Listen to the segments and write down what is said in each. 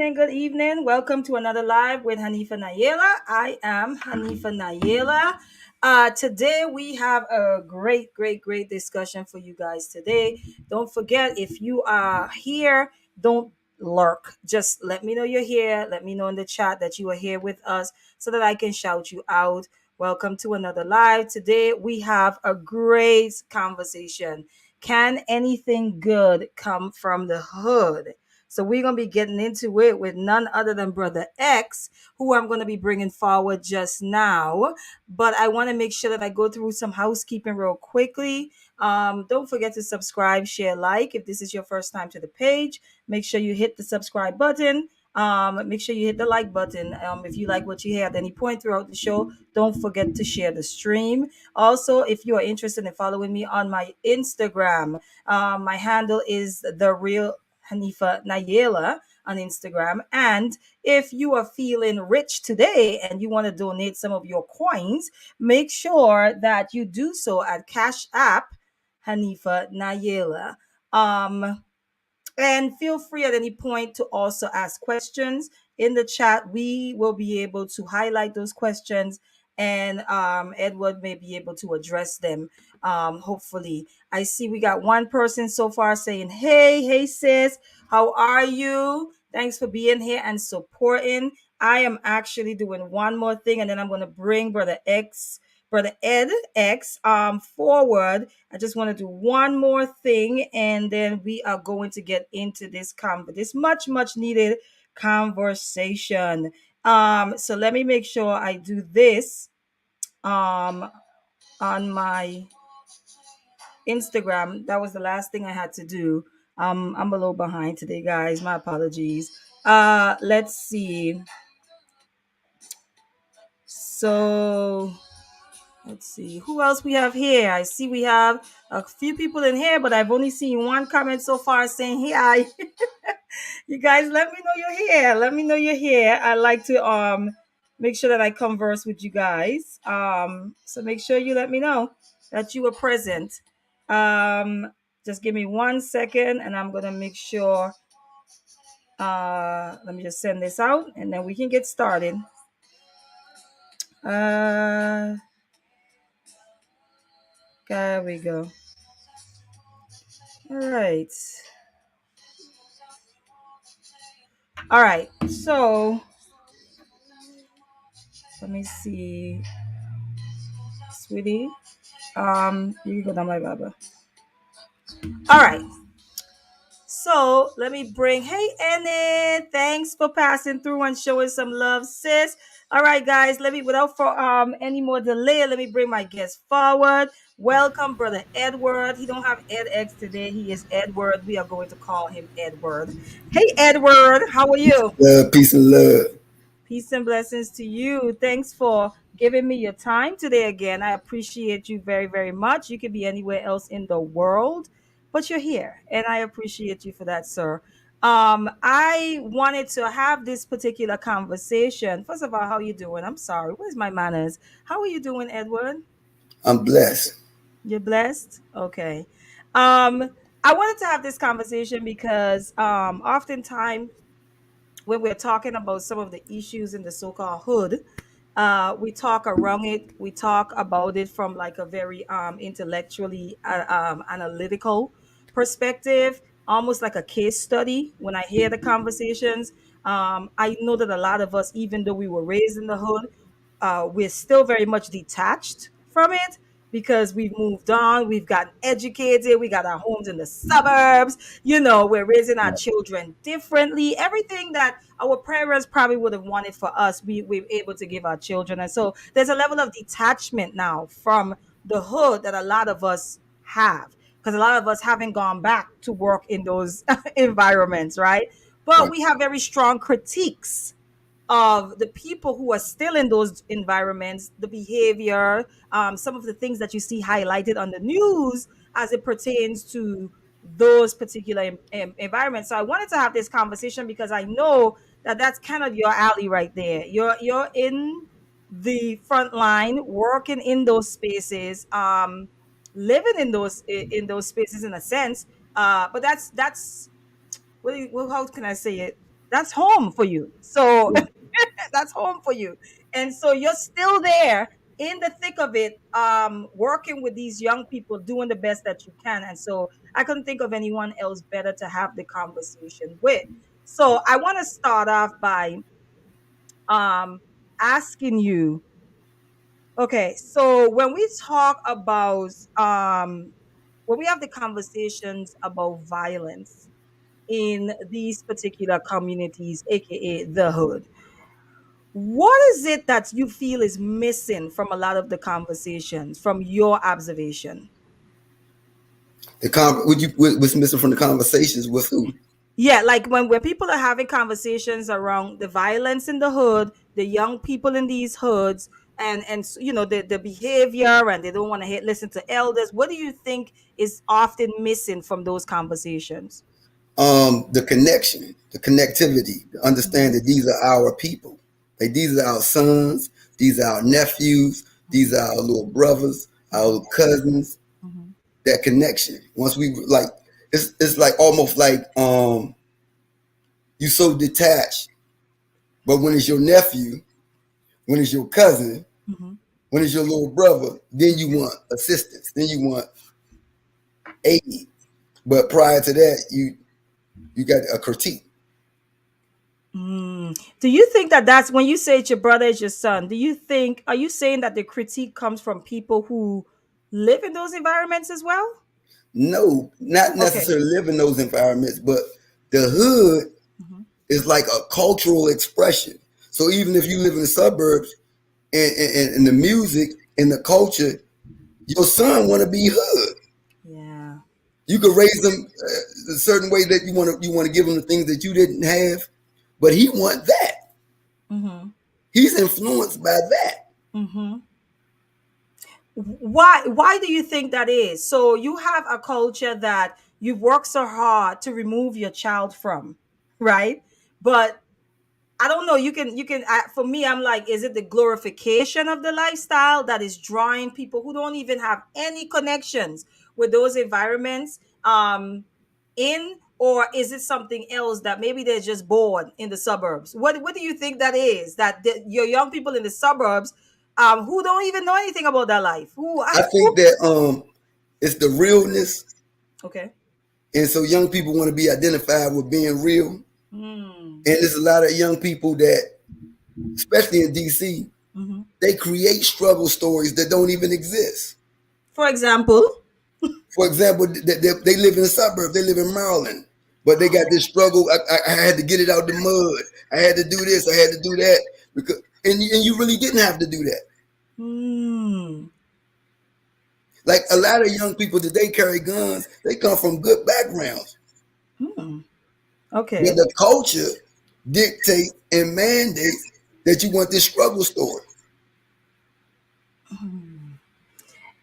evening. Good evening. Welcome to another live with Hanifa Nayela. I am Hanifa Nayela. Today we have a great discussion for you guys today. Don't forget, if you are here, don't lurk. Just let me know you're here. Let me know in the chat that you are here with us so that I can shout you out. Welcome to another live. Today we have a great conversation. Can anything good come from the hood? So we're going to be getting into it with none other than Brother X, who I'm going to be bringing forward just now. But I want to make sure that I go through some housekeeping real quickly. Don't forget to subscribe, share, like. If this is your first time to the page, make sure you hit the subscribe button. Make sure you hit the like button. If you like what you hear at any point throughout the show, don't forget to share the stream. Also, if you are interested in following me on my Instagram, my handle is the real Hanifa Nayela on Instagram. And if you are feeling rich today and you want to donate some of your coins, make sure that you do so at Cash App Hanifa Nayela. And feel free at any point to also ask questions in the chat. We will be able to highlight those questions, and Edward may be able to address them. Hopefully, I see we got one person so far saying, hey, sis, how are you? Thanks for being here and supporting. I am actually doing one more thing, and then I'm going to bring Brother Ed X forward. I just want to do one more thing, and then we are going to get into this much needed conversation. So let me make sure I do this on my Instagram. That was the last thing I had to do. I'm a little behind today, guys. My apologies. Let's see. So let's see who else we have here. I see we have a few people in here, but I've only seen one comment so far saying, "Hey, I." You guys, let me know you're here. Let me know you're here. I like to make sure that I converse with you guys. So make sure you let me know that you were present. Just give me 1 second, and I'm gonna make sure. Let me just send this out, and then we can get started. There we go. All right. All right. So let me see, sweetie. You can go down my baba. All right. So let me bring, hey, Enid, thanks for passing through and showing some love, sis. All right, guys, without for any more delay, let me bring my guest forward. Welcome, Brother Edward. He don't have EdX today. He is Edward. We are going to call him Edward. Hey, Edward, how are you? Peace and love. Peace and blessings to you. Thanks for giving me your time today again. I appreciate you very much. You could be anywhere else in the world, but you're here, and I appreciate you for that, sir. I wanted to have this particular conversation. First of all, how you doing? I'm sorry. Where's my manners? How are you doing, Edward? I'm blessed. You're blessed? Okay. I wanted to have this conversation because oftentimes when we're talking about some of the issues in the so-called hood, we talk around it. We talk about it from like a very intellectually analytical perspective, almost like a case study. When I hear the conversations, I know that a lot of us, even though we were raised in the hood, we're still very much detached from it because we've moved on, we've gotten educated, we got our homes in the suburbs, we're raising our children differently. Everything that our parents probably would have wanted for us, we're able to give our children. And so there's a level of detachment now from the hood that a lot of us have, because a lot of us haven't gone back to work in those environments, right? But Right. we have very strong critiques of the people who are still in those environments, the behavior, some of the things that you see highlighted on the news as it pertains to those particular environments. So I wanted to have this conversation because I know that that's kind of your alley right there. You're in the front line, working in those spaces, living in those spaces in a sense. But that's what how can I say it? that's home for you. So Yeah. that's home for you. And so you're still there in the thick of it, working with these young people, doing the best that you can. And so I couldn't think of anyone else better to have the conversation with. So I want to start off by um, asking you, okay, so when we talk about, when we have the conversations about violence in these particular communities, aka the hood, what is it that you feel is missing from a lot of the conversations from your observation? What's missing from the conversations with who? Yeah, like when people are having conversations around the violence in the hood, the young people in these hoods, and you know the behavior, and they don't want to listen to elders. What do you think is often missing from those conversations? The connection, the connectivity, to understand that these are our people. Like these are our sons, these are our nephews, these are our little brothers, our little cousins. Mhm. That connection. Once we like, it's like almost like you so detached. But when it's your nephew, when it's your cousin, Mhm. when it's your little brother, then you want assistance. Then you want aid. But prior to that, you got a critique. Mm. Do you think that that's when you say it's your brother, it's your son? Do you think, are you saying that the critique comes from people who live in those environments as well? No, not Okay. necessarily live in those environments, but the hood Mhm. is like a cultural expression. So even if you live in the suburbs and the music and the culture, your son want to be hood. Yeah. You could raise them a certain way that you want to give him the things that you didn't have, but he want that. Mm-hmm. He's influenced by that. Mm-hmm. Why do you think that is? So you have a culture that you've worked so hard to remove your child from, right? But I don't know. For me, I'm like, is it the glorification of the lifestyle that is drawing people who don't even have any connections with those environments in, or is it something else that maybe they're just bored in the suburbs? What do you think that is? That your young people in the suburbs, who don't even know anything about that life, who, I think that it's the realness, okay. and so young people want to be identified with being real. And Hmm. there's a lot of young people that, especially in DC, Hmm. they create struggle stories that don't even exist. For example. For example, they live in the suburbs. They live in Maryland, but they got this struggle. I had to get it out the mud. I had to do this. I had to do that because, and you really didn't have to do that. Hmm. Like a lot of young people that they carry guns, they come from good backgrounds, Hmm. but Okay. the culture dictates and mandates that you want this struggle story.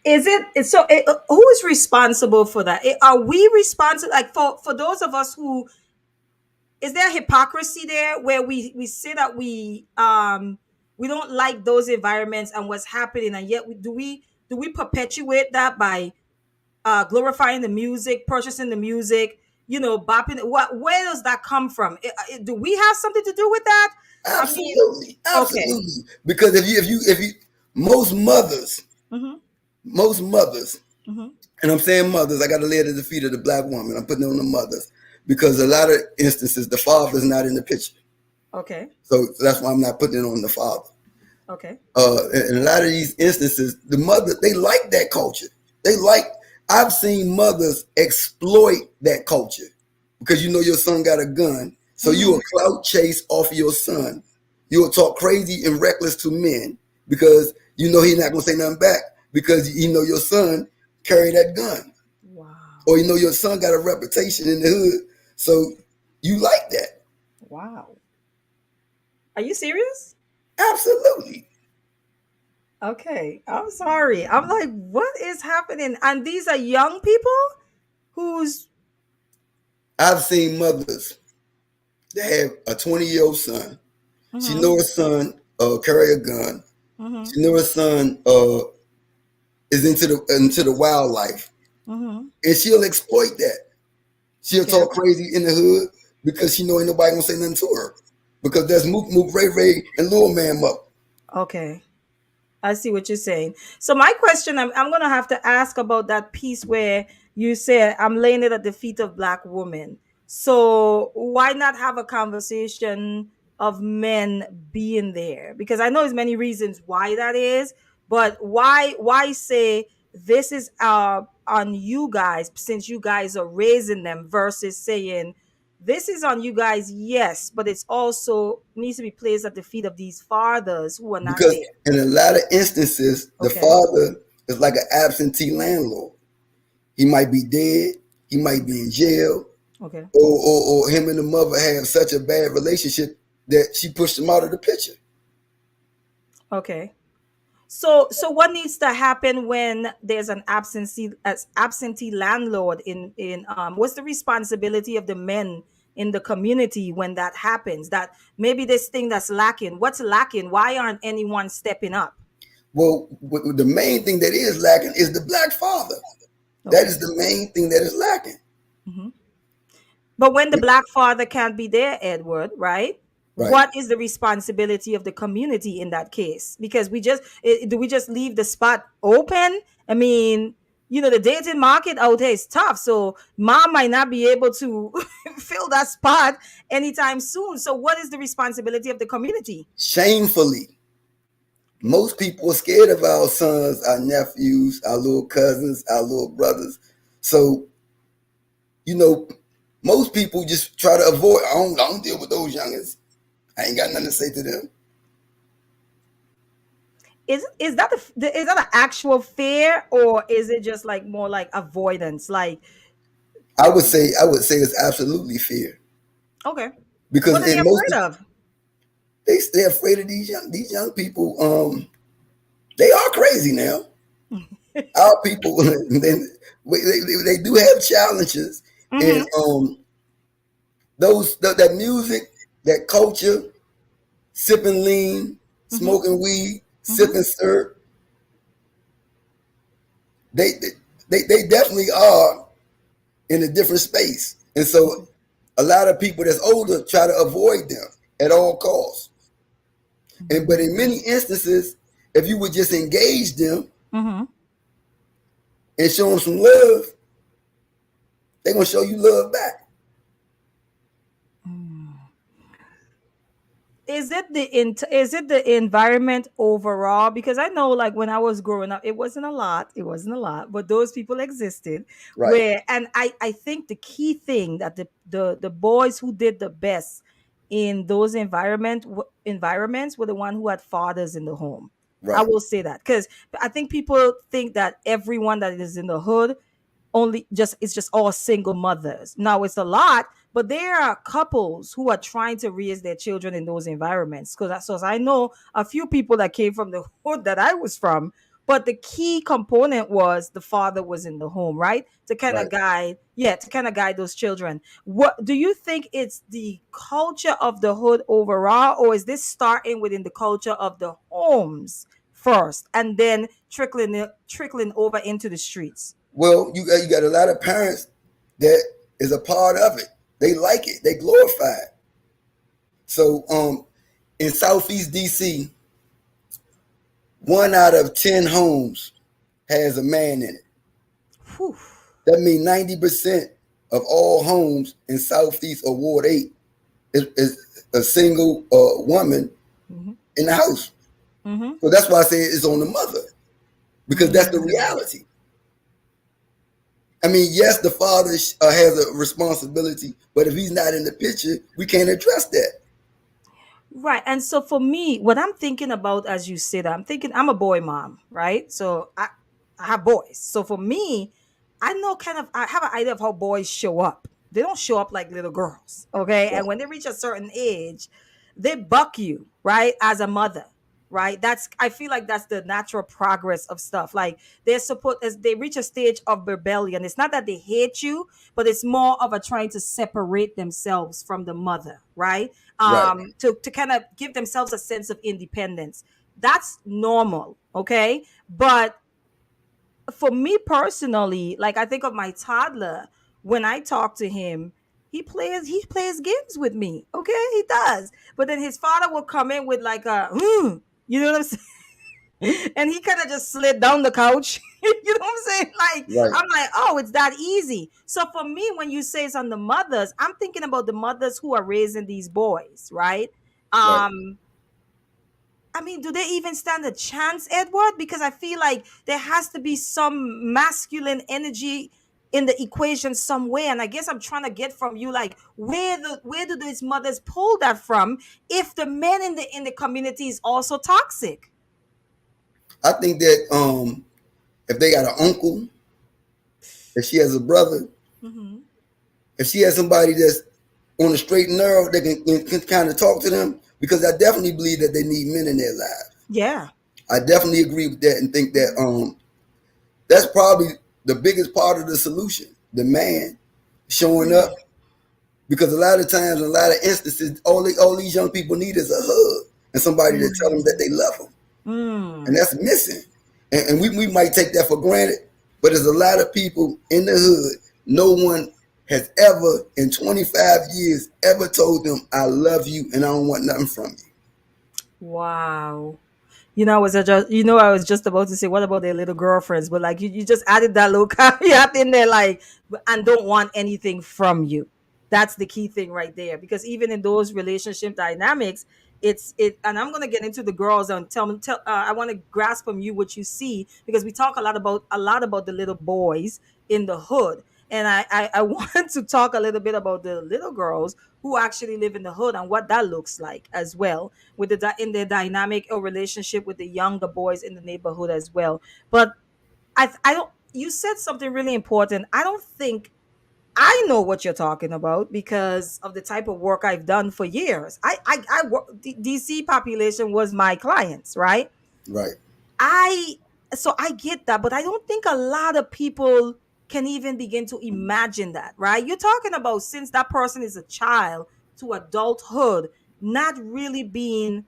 Who is responsible for that? Are we responsible, like for those of us who, is there hypocrisy there where we say that we don't like those environments and what's happening, and yet do we perpetuate that by glorifying the music, purchasing the music, bopping? Where does that come from? Do we have something to do with that? I mean, Absolutely, okay. absolutely. Because if you most mothers, Mm-hmm. most mothers, Mm-hmm. and I'm saying mothers, I got to lay it at the feet of the black woman. I'm putting it on the mothers because a lot of instances the father's not in the picture. Okay. So that's why I'm not putting it on the father. Okay. In a lot of these instances, the mother, they like that culture. They like, I've seen mothers exploit that culture because you know your son got a gun. So you Mm-hmm. will clout chase off your son. You will talk crazy and reckless to men because you know he's not going to say nothing back because you know your son carry that gun. Wow. Or you know your son got a reputation in the hood. So you like that. Wow. Are you serious? Absolutely. Okay, I'm sorry. I'm like, what is happening? And these are young people who's. I've seen mothers that have a 20-year-old son. She Mm-hmm. know her son carry a gun. Mm-hmm. She know her son is into the wildlife, Mm-hmm. and she'll exploit that. She'll Okay. talk crazy in the hood because she know ain't nobody gonna say nothing to her. Because there's Mook Mook, Ray Ray, and Lil Man Up. Okay. I see what you're saying. So my question, I'm gonna have to ask about that piece where you say I'm laying it at the feet of black women. So why not have a conversation of men being there? Because I know there's many reasons why that is, but why say this is on you guys since you guys are raising them versus saying this is on you guys, yes, but it's also needs to be placed at the feet of these fathers who are not Because there. in a lot of instances, the Okay. father is like an absentee landlord. He might be dead, he might be in jail, Okay. or him and the mother have such a bad relationship that she pushed him out of the picture. Okay. So what needs to happen when there's an absentee landlord in what's the responsibility of the men in the community when that happens? That maybe this thing that's lacking. What's lacking? Why aren't anyone stepping up? Well, the main thing that is lacking is the black father. That Okay. is the main thing that is lacking. Mhm. But when the black father can't be there, Edward, right? Right. What is the responsibility of the community in that case? Because do we just leave the spot open? I mean, the dating market out there is tough, so mom might not be able to fill that spot anytime soon. So, what is the responsibility of the community? Shamefully, most people are scared of our sons, our nephews, our little cousins, our little brothers. So, you know, most people just try to avoid. I don't deal with those youngins. I ain't got nothing to say to them. Is that an actual fear, or is it just like more like avoidance? Like, I would say it's absolutely fear okay, what because are they in most afraid of? they're afraid of these young people. They are crazy now. Our people, they do have challenges, and Mm-hmm. that music, that culture, sipping lean, Mm-hmm. smoking weed, Mm-hmm. sipping syrup, they they definitely are in a different space, and so a lot of people that's older try to avoid them at all costs. But in many instances, if you would just engage them Mm-hmm. and show them some love, they're gonna show you love back. Is it the environment overall? Because I know, like, when I was growing up, it wasn't a lot, but those people existed. Right, Where and I think the key thing that the boys who did the best in those environments were the one who had fathers in the home. I right, will say that because I think people think that everyone that is in the hood only just it's just all single mothers. Now it's a lot, but there are couples who are trying to raise their children in those environments. Because I know a few people that came from the hood that I was from, but the key component was the father was in the home, right? To kind of right. guide, yeah, to kind of guide those children. What do you think it's the culture of the hood overall, or is this starting within the culture of the homes first and then trickling over into the streets? Well, you got a lot of parents that is a part of it. They like it. They glorify it. So, in Southeast DC, 1 out of 10 homes has a man in it. Whew. That means 90% of all homes in Southeast or Ward 8 is a single woman Mhm. in the house. Mhm. So that's why I say it's on the mother, because that's the Mm. reality. I mean, yes, the father has a responsibility, but if he's not in the picture, we can't address that. Right. And so for me, what I'm thinking about as you say that, I'm thinking I'm a boy mom, right? So I have boys. So for me, I have an idea of how boys show up. They don't show up like little girls. Okay. And Right, when they reach a certain age, they buck you, right? As a mother. Right. I feel like that's the natural progress of stuff. Like they're supposed as they reach a stage of rebellion. It's not that they hate you, but it's more of a trying to separate themselves from the mother, right? right. To kind of give themselves a sense of independence. That's normal, okay? But for me personally, like I think of my toddler when I talk to him. he plays games with me. Okay, he does. But then his father will come in with like a, you know what I'm saying? And he kind of just slid down the couch. You know what I'm saying? Like, Right, I'm like, oh, it's that easy. So for me, when you say it's on the mothers, I'm thinking about the mothers who are raising these boys, right? right. I mean, do they even stand a chance, Edward? Because I feel like there has to be some masculine energy in the equation somewhere. And I guess I'm trying to get from you, like, where do these mothers pull that from if the men in the community is also toxic? I think that if they got an uncle, if she has a brother, Hmm. if she has somebody that's on the straight and narrow, they can kind of talk to them, because I definitely believe that they need men in their lives. Yeah. I definitely agree with that and think that Mhm. that's probably the biggest part of the solution. The man showing up, because a lot of times, in a lot of instances, all these young people need is a hug and somebody to tell them that they love them, and Mm. that's missing. And we might take that for granted, but there's a lot of people in the hood. No one has ever in 25 years ever told them, I love you and I don't want nothing from you. Wow. I was just about to say, what about their little girlfriends? But like you just added that little caveat in there, like, and don't want anything from you. That's the key thing right there. Because even in those relationship dynamics, and I'm gonna get into the girls and I want to grasp from you what you see, because we talk a lot about the little boys in the hood. And I want to talk a little bit about the little girls who actually live in the hood and what that looks like as well, with in their dynamic or relationship with the younger boys in the neighborhood as well. But I don't. You said something really important. I don't think I know what you're talking about because of the type of work I've done for years. DC population was my clients, right? Right. I so I get that, but I don't think a lot of people can even begin to imagine that, right? You're talking about since that person is a child to adulthood, not really being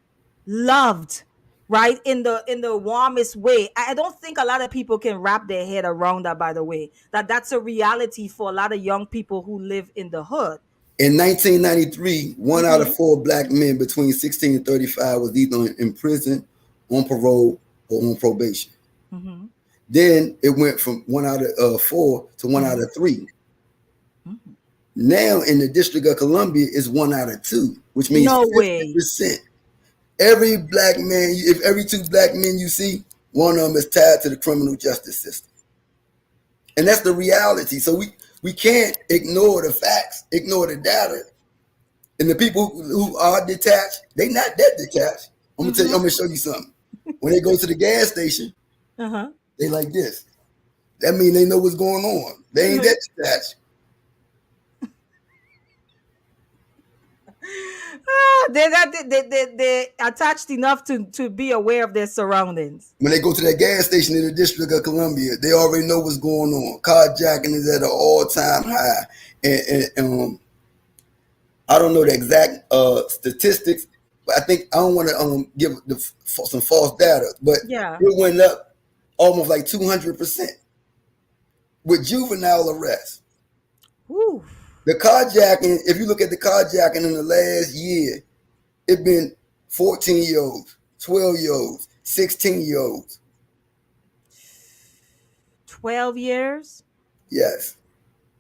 loved, right? In the warmest way. I don't think a lot of people can wrap their head around that, by the way. That's a reality for a lot of young people who live in the hood. In 1993, one out of Hmm. four black men between 16 and 35 was either in prison, on parole, or on probation. Hmm. Then it went from one out of four to one out Hmm. of three. Now in the District of Columbia is one out of two, which means No way. 50%. Every black man, if every two black men you see, one of them is tied to the criminal justice system. And that's the reality. So we can't ignore the facts, ignore the data. And the people who are detached, they not that detached. I'm gonna tell you, I'm Hmm. gonna show you something. When they go to the gas station, Uh-huh. they like this. That means they know what's going on. They ain't that detached. They're attached enough to be aware of their surroundings. When they go to that gas station in the District of Columbia, they already know what's going on. Carjacking is at an all-time high. And I don't know the exact statistics, but I think I don't want to give some false data, but Yeah. it went up almost like 200% with juvenile arrests. Woo. The carjacking, if you look at the carjacking in the last year, it been 14-year-olds, 12-year-olds, 16-year-olds. 12 years. Yes,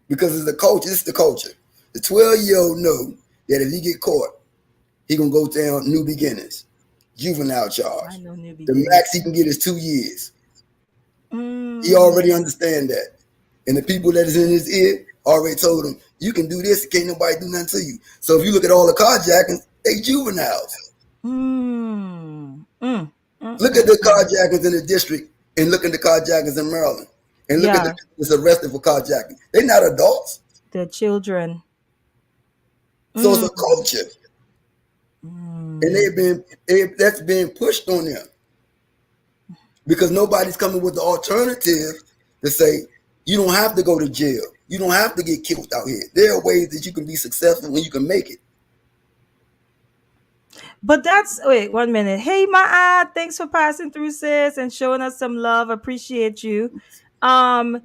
because it's the culture. It's the culture. The 12-year-old know that if he get caught, he gonna go down new beginnings, juvenile I charge. know new The beginnings. max he can get is 2 years. He Mm. already understand that, and the people that is in his ear already told him, "You can do this. Can't nobody do nothing to you." So if you look at all the carjackings, they juveniles. Mm. Mm. Mm. Look at Mm. the Mm. carjackings in the district, and look at the carjackings in Maryland, and look at the Yeah, people that's arrested for carjacking. They're not adults, the children. so it's a Mm. culture, and Mm. that's being pushed on them because nobody's coming with the alternative to say you don't have to go to jail, you don't have to get killed out here. There are ways that you can be successful and you can make it. But that's wait 1 minute. Hey, Maat, thanks for passing through, sis, and showing us some love. Appreciate you. Um,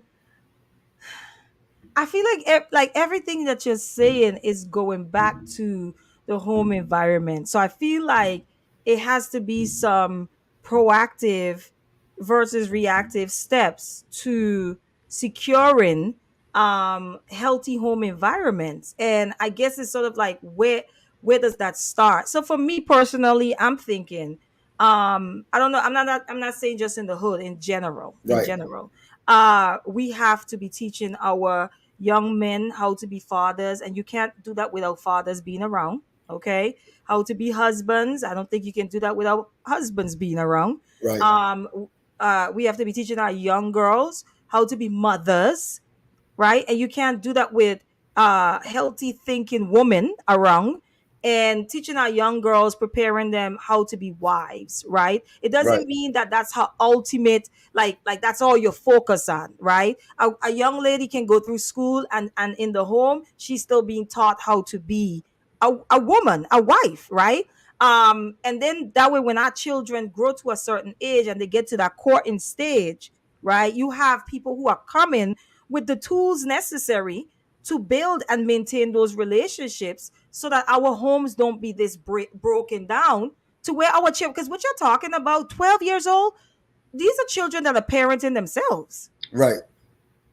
I feel like like everything that you're saying is going back to the home environment. So I feel like it has to be some proactive versus reactive steps to securing healthy home environments. And I guess it's sort of like where does that start? So for me personally, I'm thinking I don't know, I'm not saying just in the hood, in Right, general we have to be teaching our young men how to be fathers, and you can't do that without fathers being around. Okay, how to be husbands, I don't think you can do that without husbands being around. right, We have to be teaching our young girls how to be mothers, right? And you can't do that with healthy thinking women around, and teaching our young girls, preparing them how to be wives, right? It right, doesn't mean that that's her ultimate, like that's all you focus on, right? A young lady can go through school, and in the home she's still being taught how to be a woman, a wife, right? And then that way, when our children grow to a certain age and they get to that courting stage, right, you have people who are coming with the tools necessary to build and maintain those relationships, so that our homes don't be this broken down, to where our children, because what you're talking about, 12 years old, these are children that are parenting themselves. right.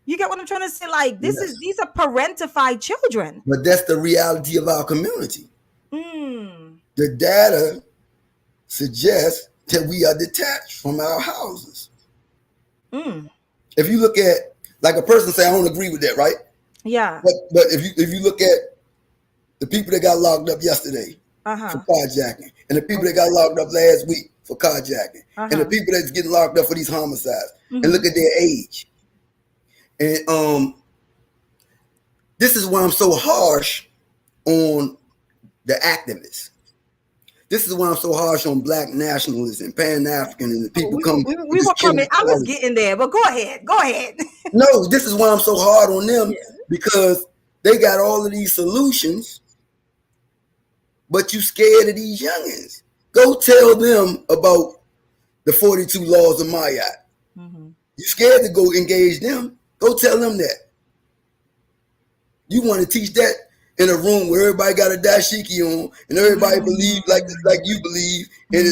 You get what I'm trying to say? Like, Yes. these are parentified children. But that's the reality of our community. Mm. The data suggests that we are detached from our houses. Mm. If you look at, like, a person say, I don't agree with that, right? Yeah. But if you look at the people that got locked up yesterday for Uh-huh. carjacking, and the people that got Okay. locked up last week for carjacking, and the Uh-huh. people that's getting locked up for these homicides, and Mm-hmm. look at their age. And this is why I'm so harsh on the activists. This is why I'm so harsh on black nationalists and Pan African and the people We, come we, with we this were killing coming. I was mentality. getting there, but go ahead. Go ahead. No, this is why I'm so hard on them, Yeah. because they got all of these solutions, but you scared of these youngins. Go tell them about the 42 laws of Mayat. Mm-hmm. You scared to go engage them. Go tell them that. You want to teach that in a room where everybody got a dashiki on and everybody believe like you believe, and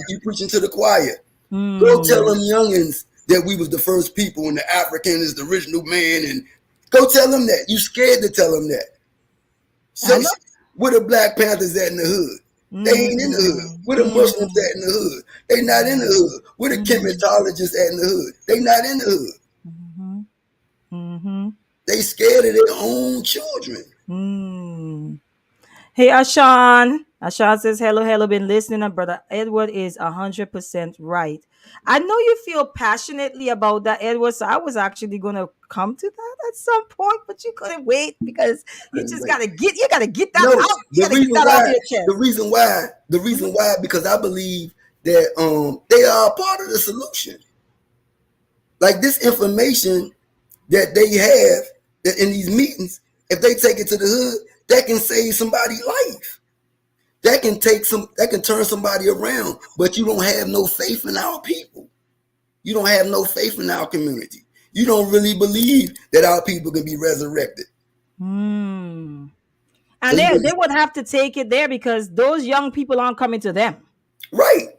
you preaching to the choir. Go tell Mm. them youngins that we was the first people and the African is the original man, and go tell them that. You scared to tell them that. So I know. where the Black Panthers at in the hood? They ain't in the hood. Mm. Where the Muslims Mm. at in the hood? They not in the hood. Where the Mm. chematologists at in the hood? They not in the hood. Mhm. Mhm. They scared of their own children. Mm. Hey, Ashan. Ashan says, hello, hello, been listening. And Brother Edward is 100% right. I know you feel passionately about that, Edward. So I was actually going to come to that at some point, but you couldn't wait because you Couldn't just wait. got to you got to get that No, out. You the got to get reason that off why, your the chest. reason why, the reason why, because I believe that they are a part of the solution. Like, this information that they have that in these meetings, if they take it to the hood, that can save somebody's life. That can turn somebody around. But you don't have no faith in our people. You don't have no faith in our community. You don't really believe that our people can be resurrected. Hmm. So And they would have to take it there because those young people aren't coming to them. right.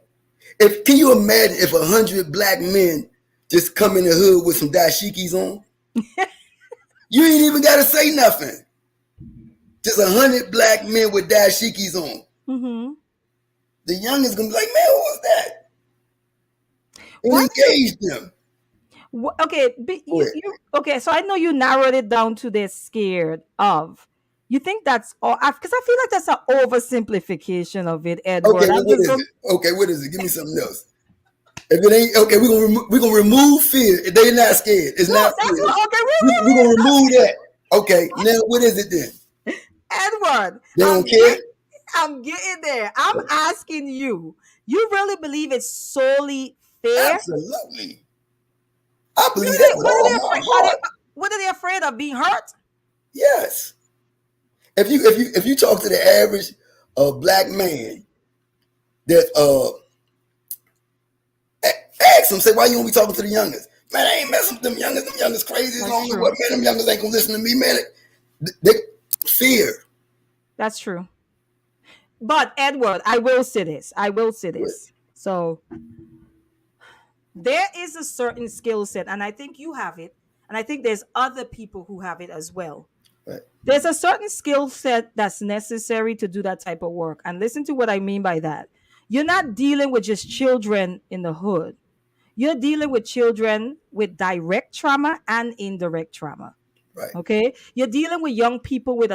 If can you imagine if 100 black men just come in the hood with some dashikis on? You ain't even got to say nothing. Just 100 black men with dashikis on. Mm-hmm. The youngest gonna be like, man, who was that? And Why do you engage them. Okay, but Go ahead. you okay? So I know you narrowed it down to they're scared of. You think that's all? Because I feel like that's an oversimplification of it, Okay, Edward. well, I'm what just is going. it? Okay, what is it? Give me something else. If it ain't okay, we're gonna remove fear. If they not scared, it's No, not that's fear. what. Okay, We're gonna remove that. Okay, now what is it then? Edward. They don't care? I'm getting there. I'm asking you. You really believe it's solely fair? Absolutely. I What believe are that they? with What are all they my afraid? heart. What are they afraid of? Being hurt? Yes. If you talk to the average black man that ask him, say, why you don't be talking to the youngest? Man, I ain't messing with them youngers. Them youngers crazy as I That's don't know what. true. Man, them youngers ain't gonna listen to me, man. They fear. That's true. But Edward, I will say this. I will say this. So there is a certain skill set, and I think you have it, and I think there's other people who have it as well. Right, There's a certain skill set that's necessary to do that type of work. And listen to what I mean by that. You're not dealing with just children in the hood. You're dealing with children with direct trauma and indirect trauma. right, Okay? You're dealing with young people with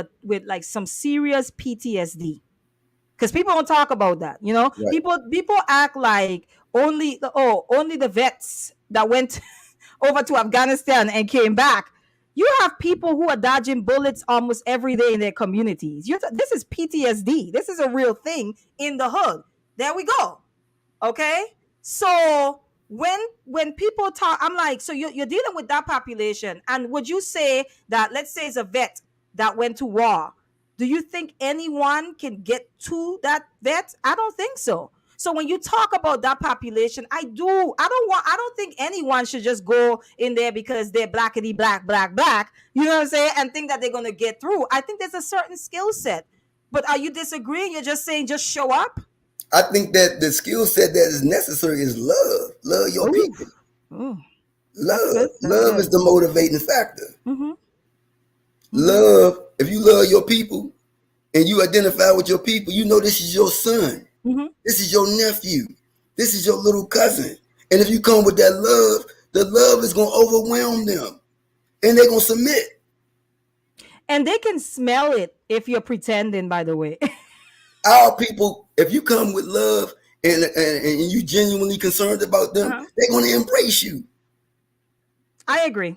like some serious PTSD. Because people don't talk about that. You know, right. people act like only the vets that went over to Afghanistan and came back. You have people who are dodging bullets almost every day in their communities. This is PTSD. This is a real thing in the hood. There we go. Okay, so when people talk, I'm like, so you're dealing with that population, and would you say that, let's say it's a vet that went to war, do you think anyone can get to that vet? I don't think so. So when you talk about that population, I don't think anyone should just go in there because they're blackity black, you know what I'm saying, and think that they're going to get through. I think there's a certain skill set. But are you disagreeing? You're just saying just show up? I think that the skill set that is necessary is love. Love your Ooh. people. Ooh. That's Love. good. That's Love good. is the motivating factor. Mm-hmm. Love, if you love your people and you identify with your people, you know this is your son. Mm-hmm. This is your nephew. This is your little cousin. And if you come with that love, the love is going to overwhelm them. And they're going to submit. And they can smell it if you're pretending, by the way. Our people, if you come with love and you genuinely concerned about them, they're going to embrace you. I agree.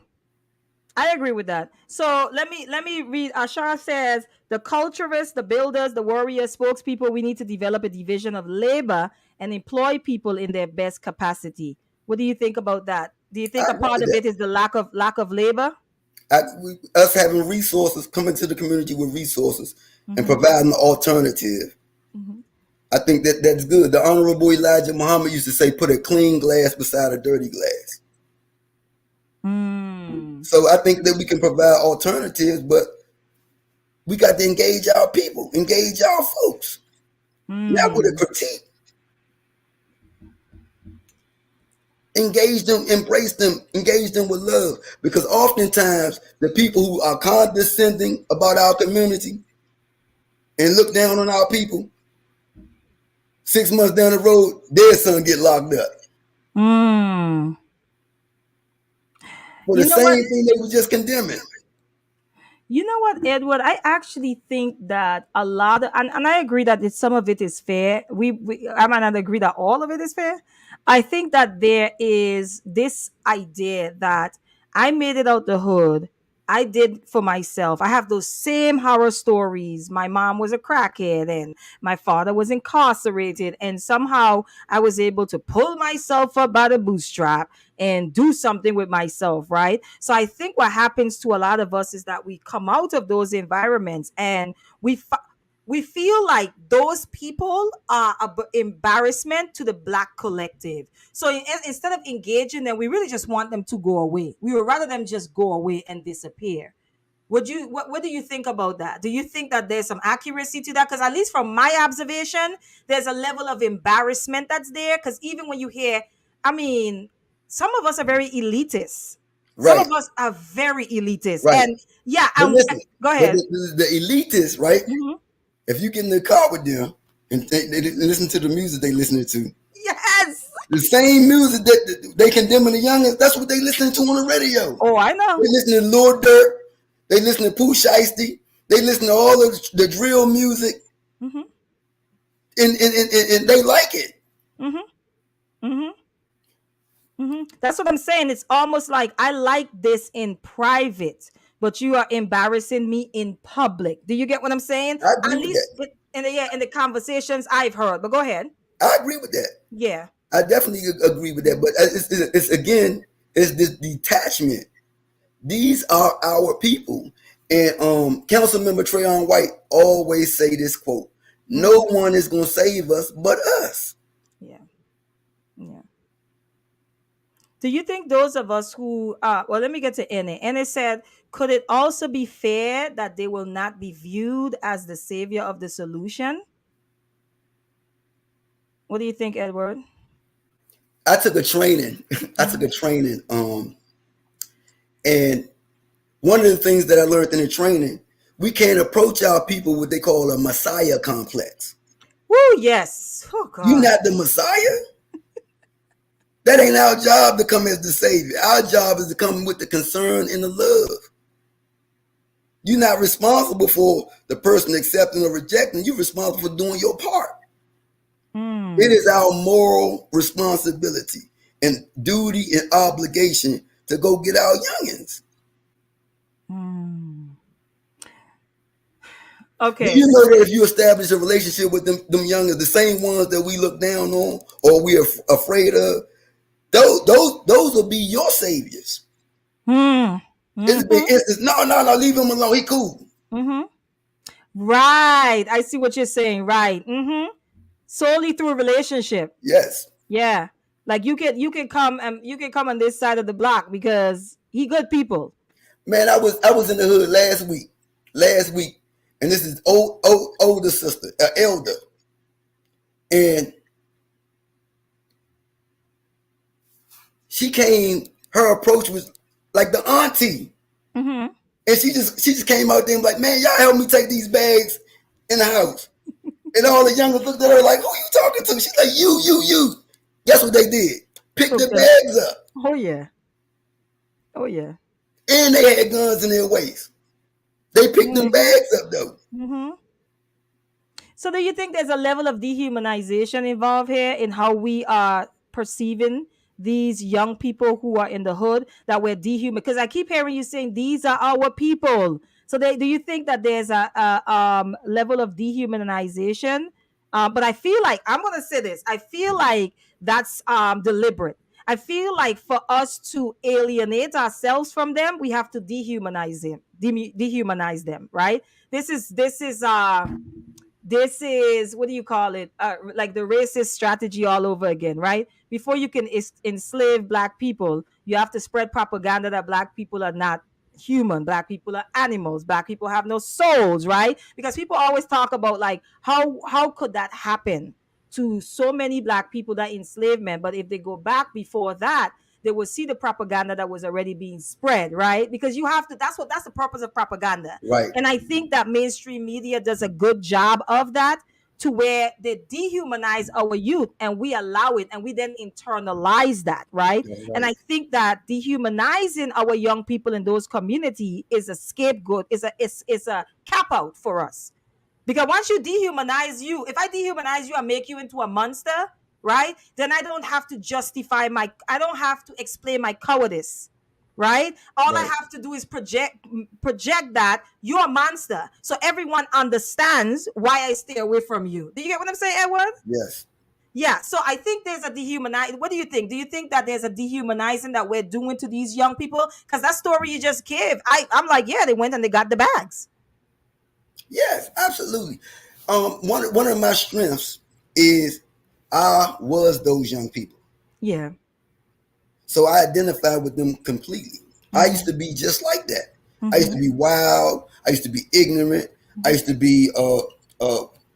I agree with that. So let me read. Ashar says the culturists, the builders, the warriors, spokespeople. We need to develop a division of labor and employ people in their best capacity. What do you think about that? Do you think I a agree part with of it that. is the lack of labor? Us having resources, coming to the community with resources and Mm-hmm. providing an alternative. Mm-hmm. I think that that's good. The Honorable Elijah Muhammad used to say, put a clean glass beside a dirty glass. Mm. So I think that we can provide alternatives, but we got to engage our people, engage our folks. Not with a Mm. critique. Engage them, embrace them, engage them with love. Because oftentimes the people who are condescending about our community and look down on our people, 6 months down the road, their son get locked up Mm. for the You know what? same thing they were just condemning. You know what, Edward? I actually think that a lot of, and I agree that some of it is fair. I might not agree that all of it is fair. I think that there is this idea that I made it out the hood. I did for myself. I have those same horror stories. My mom was a crackhead and my father was incarcerated, and somehow I was able to pull myself up by the bootstrap and do something with myself, right? So I think what happens to a lot of us is that we come out of those environments and we feel like those people are an embarrassment to the black collective. So instead of engaging them, we really just want them to go away. We would rather them just go away and disappear. What do you think about that? Do you think that there's some accuracy to that? Because at least from my observation, there's a level of embarrassment that's there. Because even when you hear, I mean, some of us are very elitist. Some Right, of us are very elitist. right. And yeah, But listen, go but ahead. the elitists, right? Mhm. If you get in the car with them and they listen to the music they listening to, Yes. the same music that they condemning the youngest, that's what they listening to on the radio. Oh, I They know. listen to Lil Durk. They listen to Pooh Shiesty. They listen to all of the drill music, Hmm. and they like it. Hmm. Hmm. That's what I'm saying. It's almost like I like this in private, but you are embarrassing me in public. Do you get what I'm saying? I At agree with least that. in the conversations I've heard. But go ahead. I agree with that. Yeah. I definitely agree with that. But it's again, it's this detachment. These are our people. And Council Member Trayon White always say this quote: "No one is going to save us but us." Yeah. Yeah. Do you think those of us who, well, let me get to Anna. Anna said, could it also be fair that they will not be viewed as the savior of the solution? What do you think, Edward? I took a training. I took Mm-hmm. a training. And one of the things that I learned in the training, we can't approach our people what they call a messiah complex. Woo, yes. Oh, You're God. not the messiah. That ain't our job to come as the savior. Our job is to come with the concern and the love. You're not responsible for the person accepting or rejecting. You're responsible for doing your part. It Mm. is our moral responsibility and duty and obligation to go get our youngins. Mm. Do Okay. you know that if you establish a relationship with them youngins, the same ones that we look down on or we're afraid of, those will be your saviors. Mm. It's a big Mm-hmm. instance. No, no, no, leave him alone. He cool. Mm-hmm. Right. I see what you're saying. Right. Mm-hmm. Solely through relationship. Yes. Yeah. Like you can come and you can come on this side of the block because he good people. Man, I was in the hood last week, and this is older sister, elder, and she came. Her approach was like the auntie, Mm-hmm. and she just came out there and like, man, y'all help me take these bags in the house. And all the youngers looked at her like, who you talking to? She's like, you. Guess what they did? Pick Took the the bags up, Oh yeah. Oh yeah. and they had guns in their waist. They picked them Mm-hmm. bags up though. Mm-hmm. So do you think there's a level of dehumanization involved here in how we are perceiving these young people who are in the hood that we're dehuman? Because I keep hearing you saying these are our people. So do you think that there's a level of dehumanization? But I feel like I'm gonna say this. I feel like that's deliberate. I feel like for us to alienate ourselves from them, we have to dehumanize them, right? This is what do you call it, like the racist strategy all over again, right? Before you can enslave black people, you have to spread propaganda that black people are not human, black people are animals, black people have no souls, right? Because people always talk about like how could that happen to so many black people, that enslavement, but if they go back before that, they will see the propaganda that was already being spread, right? Because you have to, that's the purpose of propaganda. Right, And I think that mainstream media does a good job of that, to where they dehumanize our youth and we allow it and we then internalize that, right? And right. I think that dehumanizing our young people in those community is a scapegoat, is a cap out for us. Because once you dehumanize you, if I dehumanize you and make you into a monster, right? Then I don't have to explain my cowardice. Right? All I Right. have to do is project that you're a monster. So everyone understands why I stay away from you. Do you get what I'm saying, Edward? Yes. Yeah. So I think there's a dehumanizing. What do you think? Do you think that there's a dehumanizing that we're doing to these young people? Because that story you just gave, I'm like, yeah, they went and they got the bags. Yes, absolutely. One of my strengths is I was those young people, Yeah. so I identify with them completely. I used Mm-hmm. to be just like that. I used to Mm-hmm. be wild. I used to be ignorant. I used to be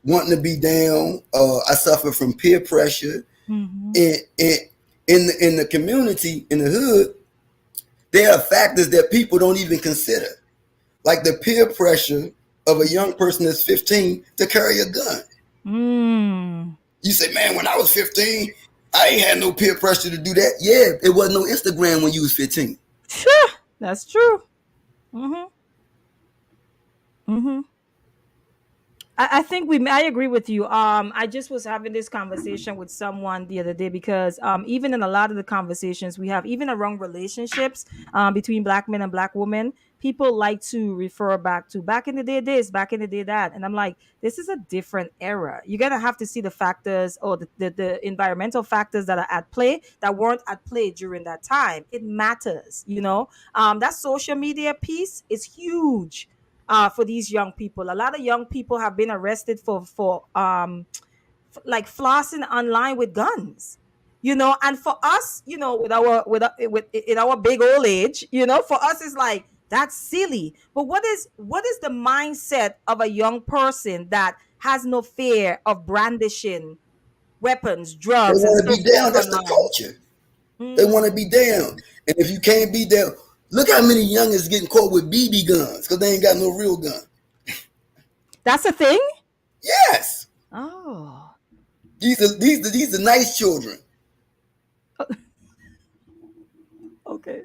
wanting to be down. I suffered from peer pressure. Mm-hmm. And in the community, in the hood, there are factors that people don't even consider, like the peer pressure of a young person that's 15 to carry a gun. Mm. You say, man, when I was 15, I ain't had no peer pressure to do that. Yeah, it wasn't no Instagram when you was 15. Sure. That's true. Mm-hmm. Mm-hmm. I think I agree with you. I just was having this conversation with someone the other day because even in a lot of the conversations we have, even around relationships between black men and black women, people like to refer back to back in the day this, back in the day that. And I'm like, this is a different era. You're going to have to see the factors or the environmental factors that are at play that weren't at play during that time. It matters, you know. That social media piece is huge for these young people. A lot of young people have been arrested for like flossing online with guns. And for us, with in our big old age, for us it's like that's silly. But what is the mindset of a young person that has no fear of brandishing weapons, They drugs, and want to so be forth down. That's the online? culture. They want to Mm, be down. And if you can't be down, look how many youngins getting caught with BB guns because they ain't got no real gun. that's a thing. Yes, Oh, these are nice children. okay.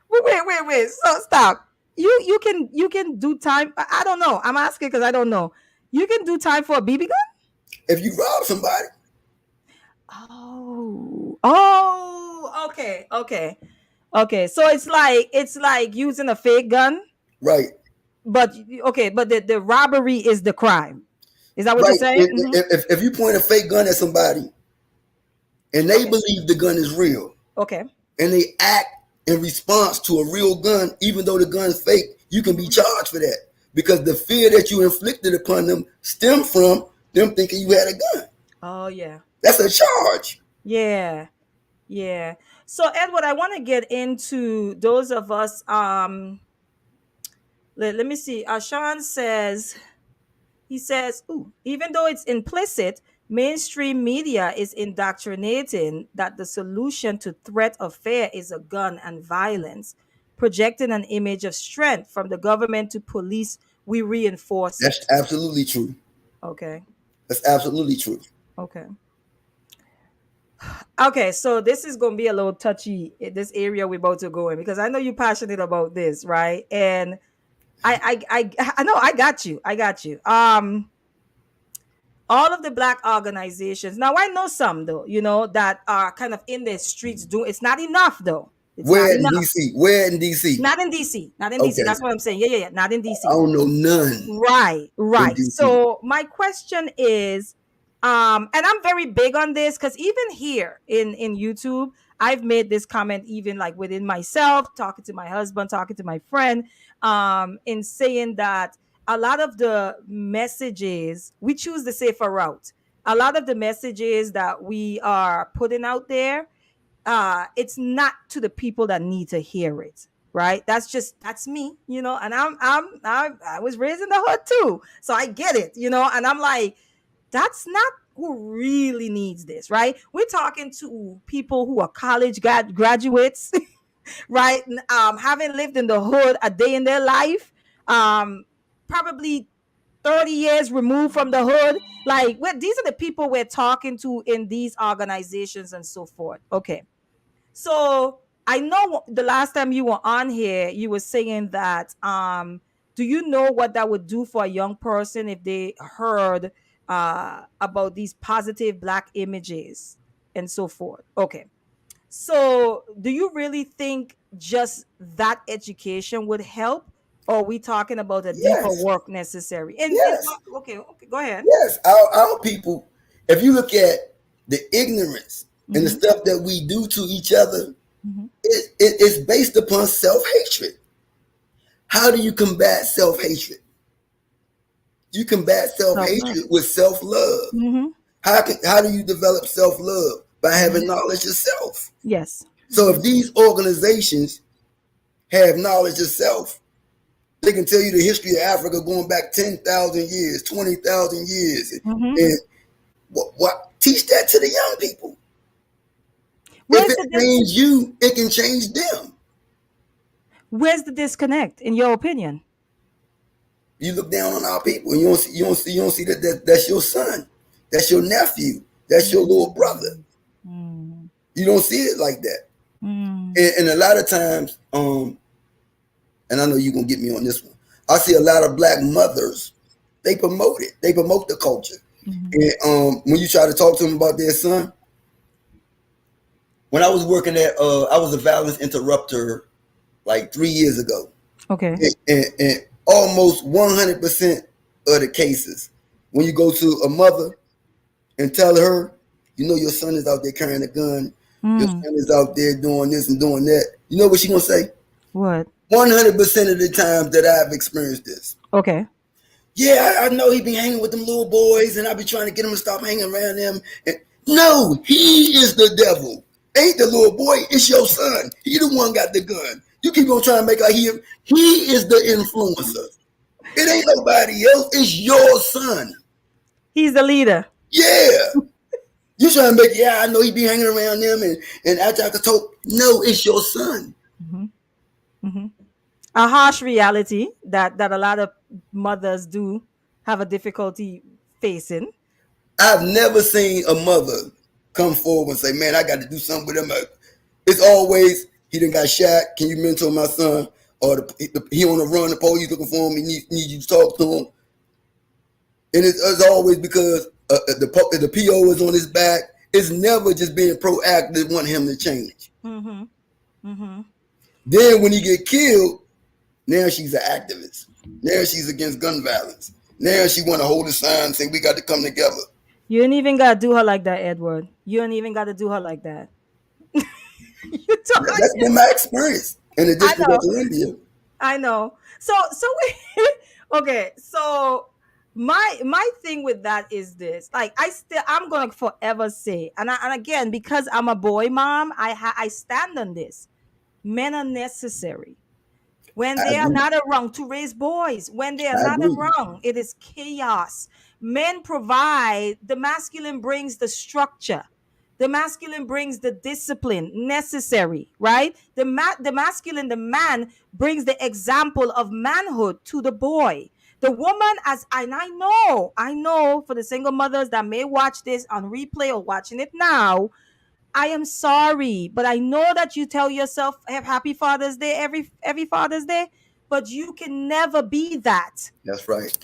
Wait. So stop. You can do time. I don't know. I'm asking because I don't know. You can do time for a BB gun. If you rob somebody, Oh. Okay. So it's like using a fake gun, right, but okay, but the robbery is the crime. Is that what you're right. saying? If you point a fake gun at somebody and they Okay. believe the gun is real Okay. and they act in response to a real gun, even though the gun's fake, you can be charged for that because the fear that you inflicted upon them stem from them thinking you had a gun. Oh yeah. That's a charge. Yeah. Yeah. So Edward, I want to get into those of us. Let me see. Sean says He says, ooh, even though it's implicit, mainstream media is indoctrinating that the solution to threat of fear is a gun and violence, projecting an image of strength from the government to police. We reinforce That's it. absolutely true. Okay. That's absolutely true. Okay. Okay. So this is gonna be a little touchy in this area we're about to go in because I know you're passionate about this, right? And I know I got you. I got you. All of the black organizations. Now I know some though, that are kind of in the streets doing. It's not enough though. It's not Where in enough. DC? Where in DC? Not in DC. Not in DC. Okay. That's what I'm saying. Yeah. Not in I DC. don't know none Right. in Right. DC. So my question is, and I'm very big on this because even here in YouTube, I've made this comment even like within myself, talking to my husband, talking to my friend, in saying that a lot of the messages we choose the safer route. A lot of the messages that we are putting out there, it's not to the people that need to hear it, right? That's me, and I was raised in the hood too, so I get it, and I'm like, that's not who really needs this, right? We're talking to people who are college graduates, right? Having lived in the hood a day in their life, probably 30 years removed from the hood. Like, these are the people we're talking to in these organizations and so forth. Okay. So I know the last time you were on here, you were saying that, do you know what that would do for a young person if they heard about these positive black images and so forth? Okay. So do you really think just that education would help? Or are we talking about a deeper Yes, work necessary? yes, Okay, go ahead. yes. Our people, if you look at the ignorance and the Mm-hmm. stuff that we do to each other, Mm-hmm. it's based upon self hatred. How do you combat self hatred? You combat self Self-love. hatred with self love. Mm-hmm. How do you develop self love? By Mm-hmm. having knowledge of self. Yes. So if these organizations have knowledge of self, they can tell you the history of Africa going back 10,000 years, 20,000 years. Mm-hmm. And what teach that to the young people. If Where's it the changed you, it can change them. Where's the disconnect, in your opinion? You look down on our people and you don't see that's your son, that's your nephew, that's your little brother. Mm, You don't see it like that. mm, And a lot of times, and I know you're gonna get me on this one. I see a lot of black mothers, they promote it. They promote the culture. mhm. And when you try to talk to them about their son, when I was working I was a violence interrupter like 3 years ago. Okay. And almost 100% of the cases, when you go to a mother and tell her, your son is out there carrying a gun, your Mm, son is out there doing this and doing that, you know what she gonna say? what? 100% of the times that I've experienced this. Okay. Yeah, I know he be hanging with them little boys, and I be trying to get him to stop hanging around them. And No, he is the devil. Ain't the little boy, it's your son. He the one got the gun. You keep on trying to make out he is the influencer. It ain't nobody else. It's your son. He's the leader. Yeah. You trying to make, yeah, I know he be hanging around them and after I could talk. No, it's your son. Mm-hmm. Mm-hmm. A harsh reality that a lot of mothers do have a difficulty facing. I've never seen a mother come forward and say, man, I got to do something with him. It's always, he done got shot. Can you mentor my son? Or he on the run, the police looking for him. He need you to talk to him. And it's always because the PO is on his back. It's never just being proactive, want him to change. Mm-hmm. Mm-hmm. Then when he get killed, now she's an activist. Now she's against gun violence. Now she want to hold a sign and say we got to come together. You ain't even gotta do her like that, Edward. You ain't even gotta do her like that. You don't. That's been my experience in the I District of know. Columbia. I know. So okay. So my thing with that is this. Like I'm gonna forever say, and again, because I'm a boy mom, I stand on this. Men are necessary when I they are agree. not around to raise boys. When they are I not agree. around, it is chaos. Men provide, the masculine brings the structure. The masculine brings the discipline necessary, right? The masculine, the man brings the example of manhood to the boy. The woman, and I know for the single mothers that may watch this on replay or watching it now, I am sorry, but I know that you tell yourself have happy Father's Day every Father's Day, but you can never be that. That's right.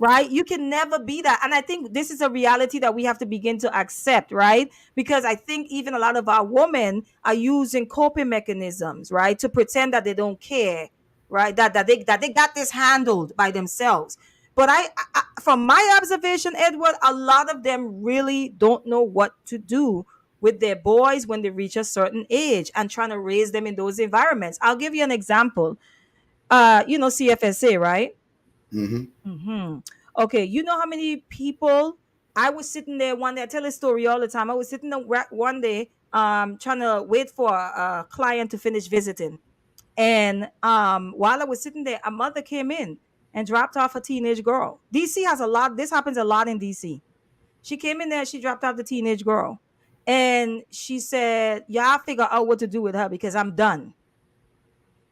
Right? You can never be that. And I think this is a reality that we have to begin to accept, right? Because I think even a lot of our women are using coping mechanisms, right? To pretend that they don't care, right? That they got this handled by themselves. But from my observation, Edward, a lot of them really don't know what to do with their boys when they reach a certain age and trying to raise them in those environments. I'll give you an example. CFSA, right? Mm-hmm. Mm-hmm. Okay, you know how many people I was sitting there one day. I tell a story all the time. I was sitting there one day, trying to wait for a client to finish visiting, and while I was sitting there, a mother came in and dropped off a teenage girl. DC has a lot. This happens a lot in DC. She came in there. She dropped off the teenage girl, and she said, "Yeah, I'll figure out what to do with her because I'm done."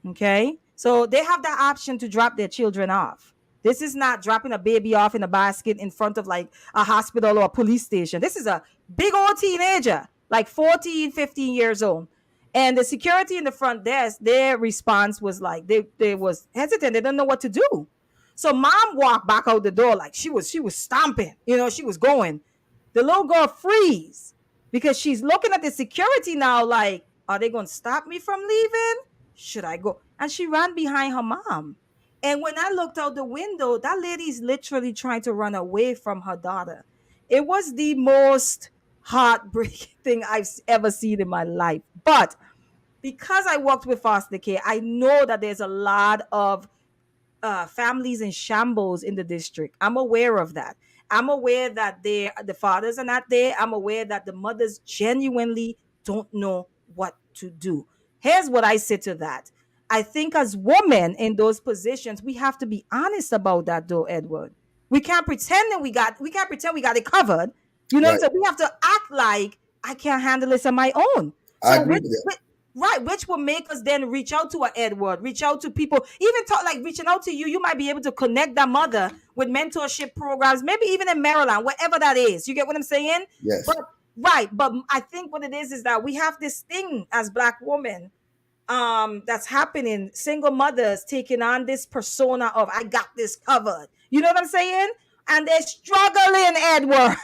Okay. So they have that option to drop their children off. This is not dropping a baby off in a basket in front of like a hospital or a police station. This is a big old teenager, like 14, 15 years old. And the security in the front desk, their response was like they was hesitant. They don't know what to do. So mom walked back out the door like she was stomping, she was going. The little girl freeze because she's looking at the security now like, are they going to stop me from leaving? Should I go? And she ran behind her mom. And when I looked out the window, that lady's literally trying to run away from her daughter. It was the most heartbreaking thing I've ever seen in my life. But because I worked with foster care, I know that there's a lot of families in shambles in the district. I'm aware of that. I'm aware that the fathers are not there. I'm aware that the mothers genuinely don't know what to do. Here's what I say to that. I think as women in those positions, we have to be honest about that, though, Edward. We can't pretend that we can't pretend we got it covered. Right. So we have to act like I can't handle this on my own. I So agree with that. right, which will make us then reach out to a Edward, reach out to people, even talk like reaching out to you. You might be able to connect that mother with mentorship programs, maybe even in Maryland, wherever that is. You get what I'm saying? Yes. But right, but I think what it is that we have this thing as Black women that's happening. Single mothers taking on this persona of I got this covered. You know what I'm saying? And they're struggling, Edward.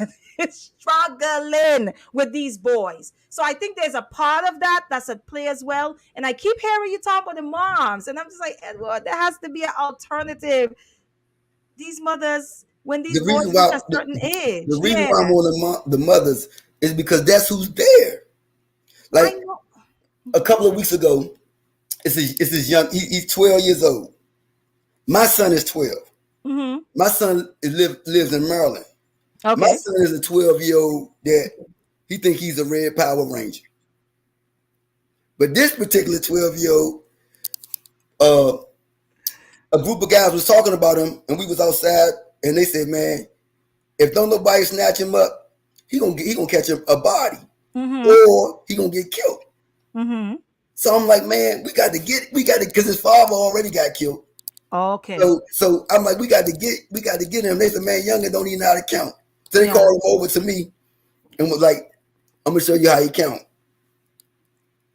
Struggling with these boys. So I think there's a part of that that's at play as well. And I keep hearing you talk about the moms, and I'm just like, Edward, there has to be an alternative. These mothers, when these The boys reason reach why a certain age, the reason yeah, why I'm on the mothers is because that's who's there. I Like know. a couple of weeks ago, it's his young. He's 12 years old. My son is 12. Mm-hmm. My son lives in Maryland. My Okay. son is a 12-year-old that He think he's a red Power Ranger. But this particular 12-year-old, a group of guys was talking about him, and we was outside, and they said, "Man, if don't nobody snatch him up, he gonna catch a body, or he gonna get killed." So I'm like, man, we got to because his father already got killed. Okay. So I'm like, we got to get him. They said, man, Youngin don't even know how to count. So they called him over to me and was like, I'm gonna show you how you count.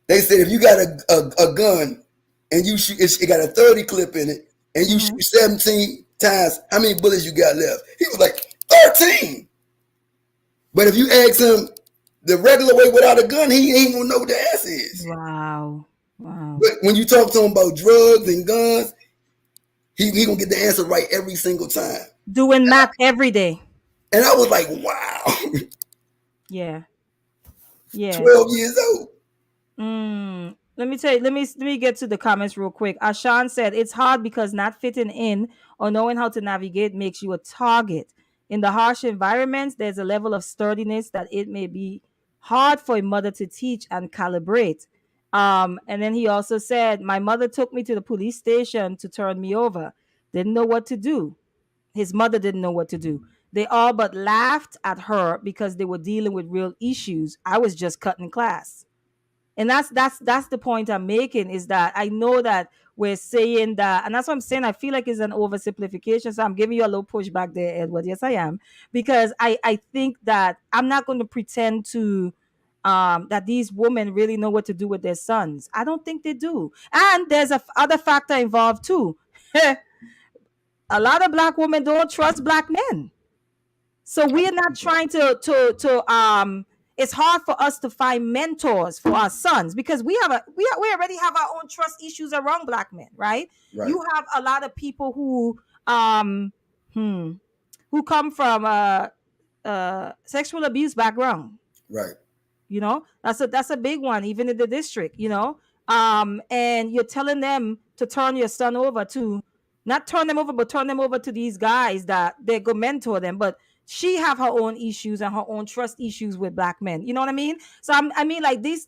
They said, if you got a gun and you shoot, it got a 30 clip in it, and you shoot 17 times, how many bullets you got left? He was like, 13. But if you ask him the regular way without a gun, he ain't gonna know what the answer is. Wow. But when you talk to him about drugs and guns, he gonna get the answer right every single time. Doing math every day. And I was like, wow. Yeah. 12 years old. Let me tell you, let me get to the comments real quick. Ashan said it's hard because not fitting in or knowing how to navigate makes you a target. In the harsh environments, there's a level of sturdiness that it may be hard for a mother to teach and calibrate. And then he also said, my mother took me to the police station to turn me over. Didn't know what to do. His mother didn't know what to do. They all but laughed at her because they were dealing with real issues. I was just cutting class. And that's the point I'm making, is that I know that we're saying that, and that's what I'm saying. I feel like it's an oversimplification. So I'm giving you a little pushback there, Edward. Yes, I am. Because I think that I'm not going to pretend to that these women really know what to do with their sons. I don't think they do. And there's a other factor involved too. A lot of black women don't trust black men. So we're not trying to it's hard for us to find mentors for our sons because we already have our own trust issues around black men, right? You have a lot of people who come from sexual abuse background. Right. You know, that's a big one, even in the district, you know. And you're telling them to turn your son over to, not turn them over, but turn them over to these guys that they go mentor them. But she have her own issues and her own trust issues with black men. You know what I mean? So I mean, like this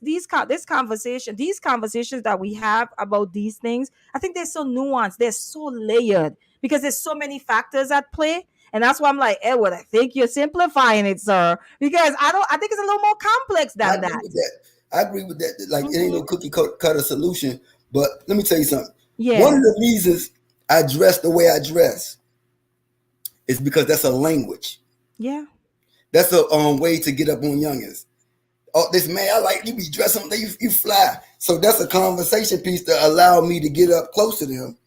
conversations that we have about these things, I think they're so nuanced, they're so layered because there's so many factors at play. And that's why I'm like, Edward, I think you're simplifying it, sir. Because I think it's a little more complex than that. I agree with that. Like, it ain't no cookie cutter solution. But let me tell you something. Yeah. One of the reasons I dress the way I dress is because that's a language. Yeah. That's a way to get up on youngins. Oh, this man, I like you be dressing, you fly. So that's a conversation piece to allow me to get up close to them.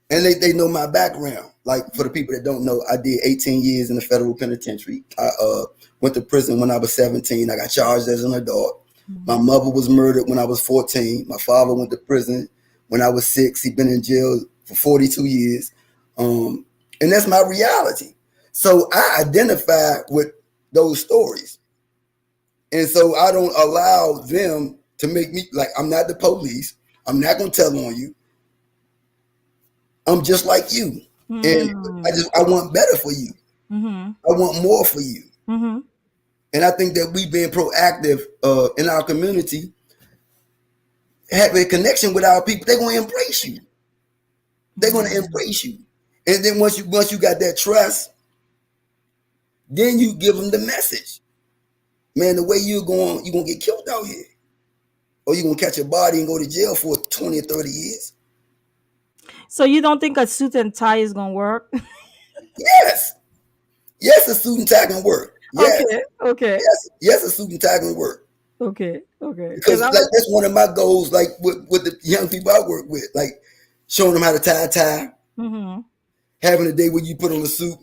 And they know my background. Like, for the people that don't know, I did 18 years in the federal penitentiary. I went to prison when I was 17. I got charged as an adult. My mother was murdered when I was 14. My father went to prison when I was 6. He'd been in jail for 42 years. And that's my reality. So I identify with those stories. And so I don't allow them to make me, like, I'm not the police. I'm not going to tell on you. I'm just like you. And I want better for you. I want more for you. And I think that we've been proactive in our community, having a connection with our people. They're going to embrace you. They're going to embrace you. And then once you got that trust, then you give them the message. Man, the way you're going to get killed out here. Or you're going to catch a body and go to jail for 20 or 30 years. So you don't think a suit and tie is going to work? Yes. Yes, a suit and tie can work. Yes. Okay. Yes, a suit and tie can work. Okay. Because like, that's one of my goals, like with the young people I work with, like showing them how to tie a tie, having a day where you put on a suit,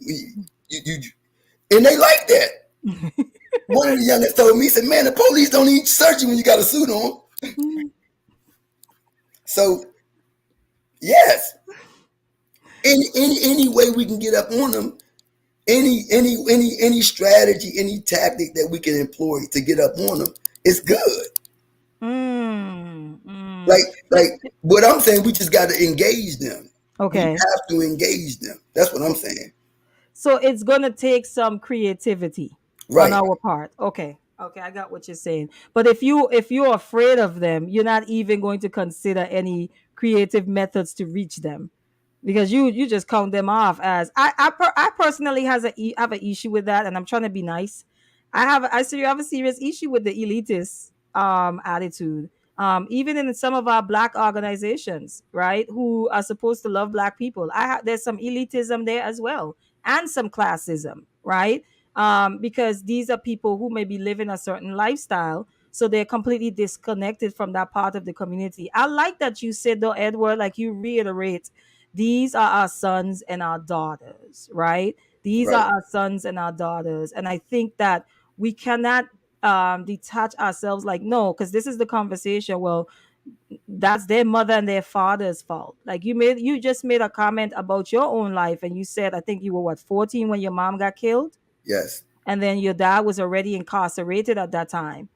you and they like that. One of the youngest told me, he said, man, the police don't even search you when you got a suit on. So, yes, any way we can get up on them, any strategy, any tactic that we can employ to get up on them, it's good. Like what I'm saying, we just got to engage them. Okay, we have to engage them. That's what I'm saying. So it's gonna take some creativity on our part. Okay. Okay, I got what you're saying. But if you're afraid of them, you're not even going to consider any creative methods to reach them, because you just count them off as I personally have an issue with that, and I'm trying to be nice. I have a serious issue with the elitist attitude. Even in some of our black organizations, right, who are supposed to love black people, there's some elitism there as well, and some classism, right? Because these are people who may be living a certain lifestyle, so they're completely disconnected from that part of the community. I like that you said, though, Edward, like you reiterate, these are our sons and our daughters, right? These Right. are our sons and our daughters. And I think that we cannot detach ourselves, like, no, because this is the conversation. Well, that's their mother and their father's fault. Like you just made a comment about your own life, and you said, I think you were what, 14 when your mom got killed, Yes. and then your dad was already incarcerated at that time,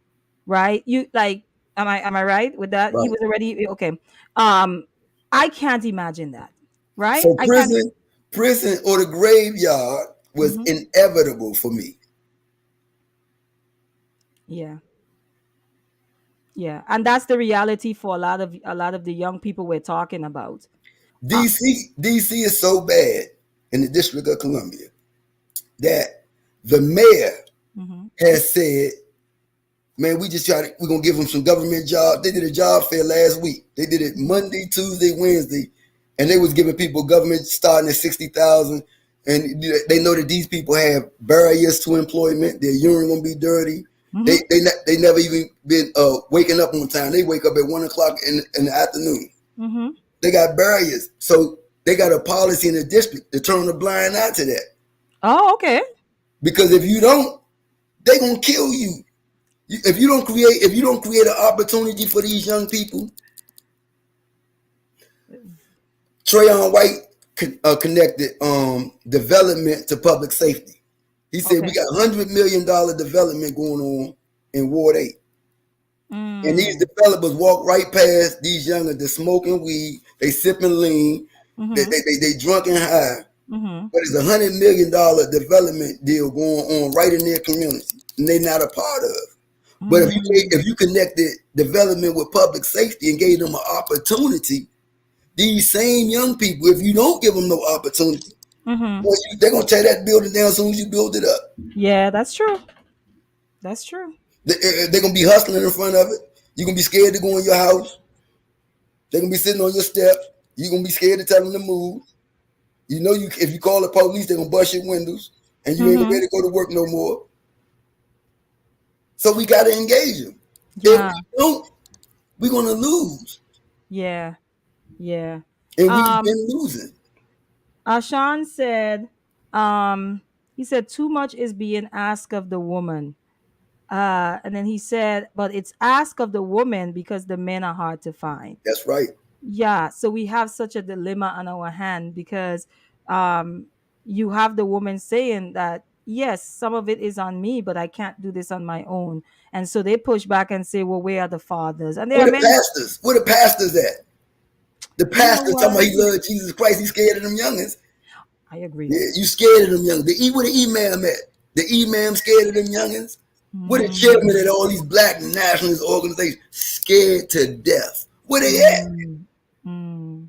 right? You like, am I right with that? He Right. was already okay. um I can't imagine that, right? So I can't. prison or the graveyard was Mhm. inevitable for me. Yeah, yeah, and that's the reality for a lot of the young people we're talking about. uh, DC is so bad in the District of Columbia that the mayor mhm, has said, man, we're gonna give them some government jobs. They did a job fair last week. They did it mhm, Monday, Tuesday, Wednesday, and they was giving people government starting at 60,000. And they know that these people have barriers to employment. Their urine gonna be dirty. mhm, They never even been waking up on time. They wake up at 1 o'clock in the afternoon. mhm. They got barriers, so they got a policy in the district to turn a blind eye to that. Oh, okay. Because if you don't, they gonna kill you. If you don't create an opportunity for these young people, Trayon White connected development to public safety. He said we Okay. got $100 million development going on in Ward 8. And these Mm. developers walk right past these youngers. They're smoking weed, they sipping lean, Mhm, they drunk and high. mhm, But it's $100 million development deal going on right in their community, and they're not a part of. But mm, if you connected development with public safety and gave them an opportunity, these same young people, if you don't give them no opportunity, mhm. well, they're gonna tear that building down as soon as you build it up. Yeah, that's true. That's true. They're gonna be hustling in front of it. You're gonna be scared to go in your house. They're gonna be sitting on your steps. You're gonna be scared to tell them to move. You know, if you call the police, they're gonna bust your windows, and you ain't gonna be Mhm. able to go to work no more. So we gotta engage them. If Yeah. we don't, we're gonna lose, Yeah. Yeah. and we've Um been losing. Ashan said, um, he said too much is being asked of the woman. And then he said, but it's asked of the woman because the men are hard to find. That's right. Yeah, so we have such a dilemma on our hand, because um you have the woman saying that, yes, some of it is on me, but I can't do this on my own. And so they push back and say, well, where are the fathers? And there Where are the many. pastors? Where the pastors at? The You know pastor talking what? about he loved Jesus Christ. He's scared of them youngins. I agree. Yeah, you scared of them youngins. Where the imam at? The imam scared of them youngins. Where the chairman Mm, at all these black nationalist organizations scared to death? Where they at? mm, mm,